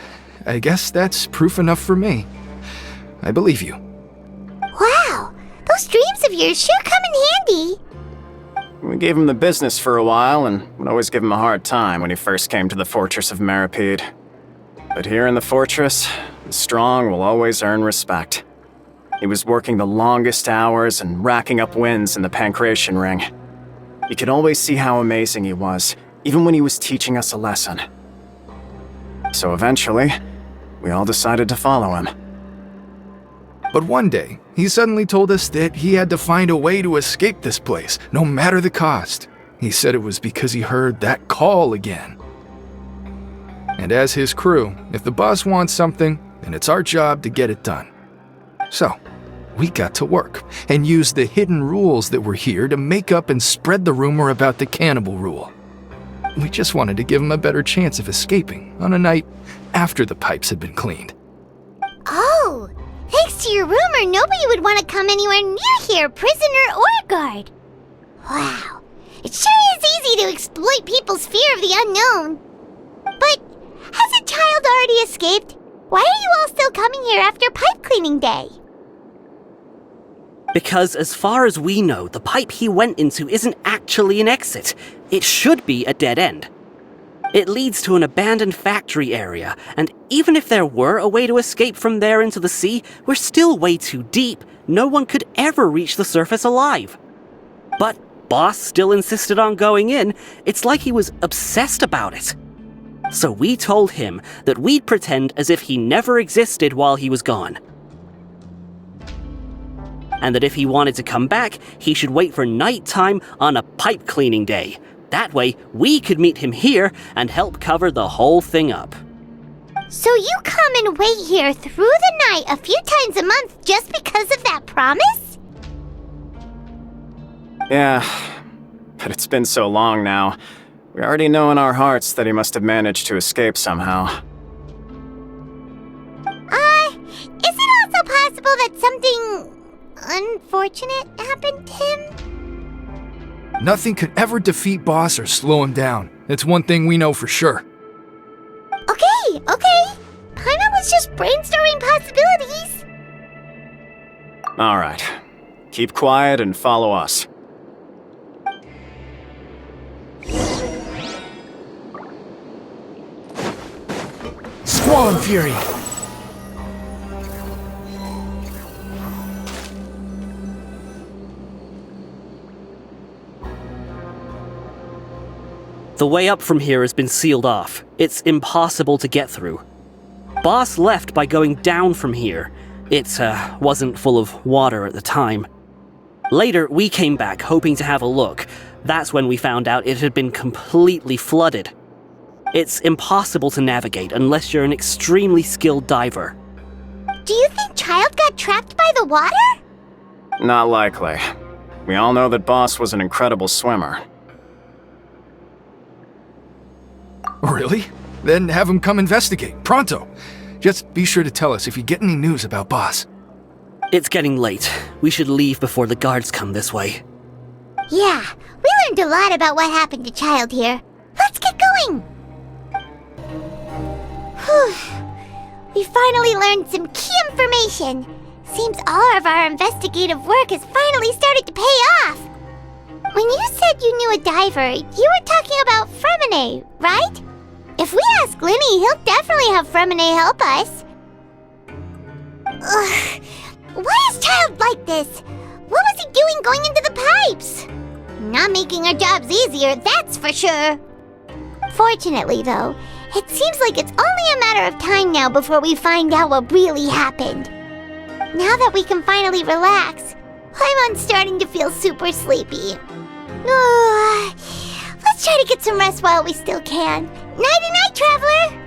I guess that's proof enough for me. I believe you. Wow, those dreams of yours sure come in handy. We gave him the business for a while and would always give him a hard time when he first came to the Fortress of Meripede. But here in the fortress, the strong will always earn respect. He was working the longest hours and racking up wins in the Pancration Ring. You could always see how amazing he was, even when he was teaching us a lesson. So eventually, we all decided to follow him. But one day, he suddenly told us that he had to find a way to escape this place, no matter the cost. He said it was because he heard that call again. And as his crew, if the boss wants something, then it's our job to get it done. So, we got to work and used the hidden rules that were here to make up and spread the rumor about the cannibal rule. We just wanted to give him a better chance of escaping on a night after the pipes had been cleaned. Oh, thanks to your rumor, nobody would want to come anywhere near here, prisoner or guard. Wow, it sure is easy to exploit people's fear of the unknown. But has a child already escaped? Why are you all still coming here after pipe cleaning day? Because as far as we know, the pipe he went into isn't actually an exit. It should be a dead end. It leads to an abandoned factory area, and even if there were a way to escape from there into the sea, we're still way too deep. No one could ever reach the surface alive. But Boss still insisted on going in. It's like he was obsessed about it. So we told him that we'd pretend as if he never existed while he was gone. And that if he wanted to come back, he should wait for nighttime on a pipe cleaning day. That way, we could meet him here and help cover the whole thing up. So you come and wait here through the night a few times a month just because of that promise? Yeah, but it's been so long now. We already know in our hearts that he must have managed to escape somehow. Is it also possible that something unfortunate happened to him? Nothing could ever defeat Boss or slow him down. That's one thing we know for sure. Okay. Paimon was just brainstorming possibilities. Alright. Keep quiet and follow us. Squall and Fury! The way up from here has been sealed off. It's impossible to get through. Boss left by going down from here. It wasn't full of water at the time. Later, we came back hoping to have a look. That's when we found out it had been completely flooded. It's impossible to navigate unless you're an extremely skilled diver. Do you think Child got trapped by the water? Not likely. We all know that Boss was an incredible swimmer. Really? Then have him come investigate, pronto. Just be sure to tell us if you get any news about Boss. It's getting late. We should leave before the guards come this way. Yeah, we learned a lot about what happened to Child here. Let's get going! Whew. We finally learned some key information. Seems all of our investigative work has finally started to pay off. When you said you knew a diver, you were talking about Fremine, right? If we ask Linny, he'll definitely have Fremine help us. Ugh. Why is Child like this? What was he doing going into the pipes? Not making our jobs easier, that's for sure. Fortunately, though, it seems like it's only a matter of time now before we find out what really happened. Now that we can finally relax, I'm starting to feel super sleepy. Let's try to get some rest while we still can. Nighty-night, Traveler!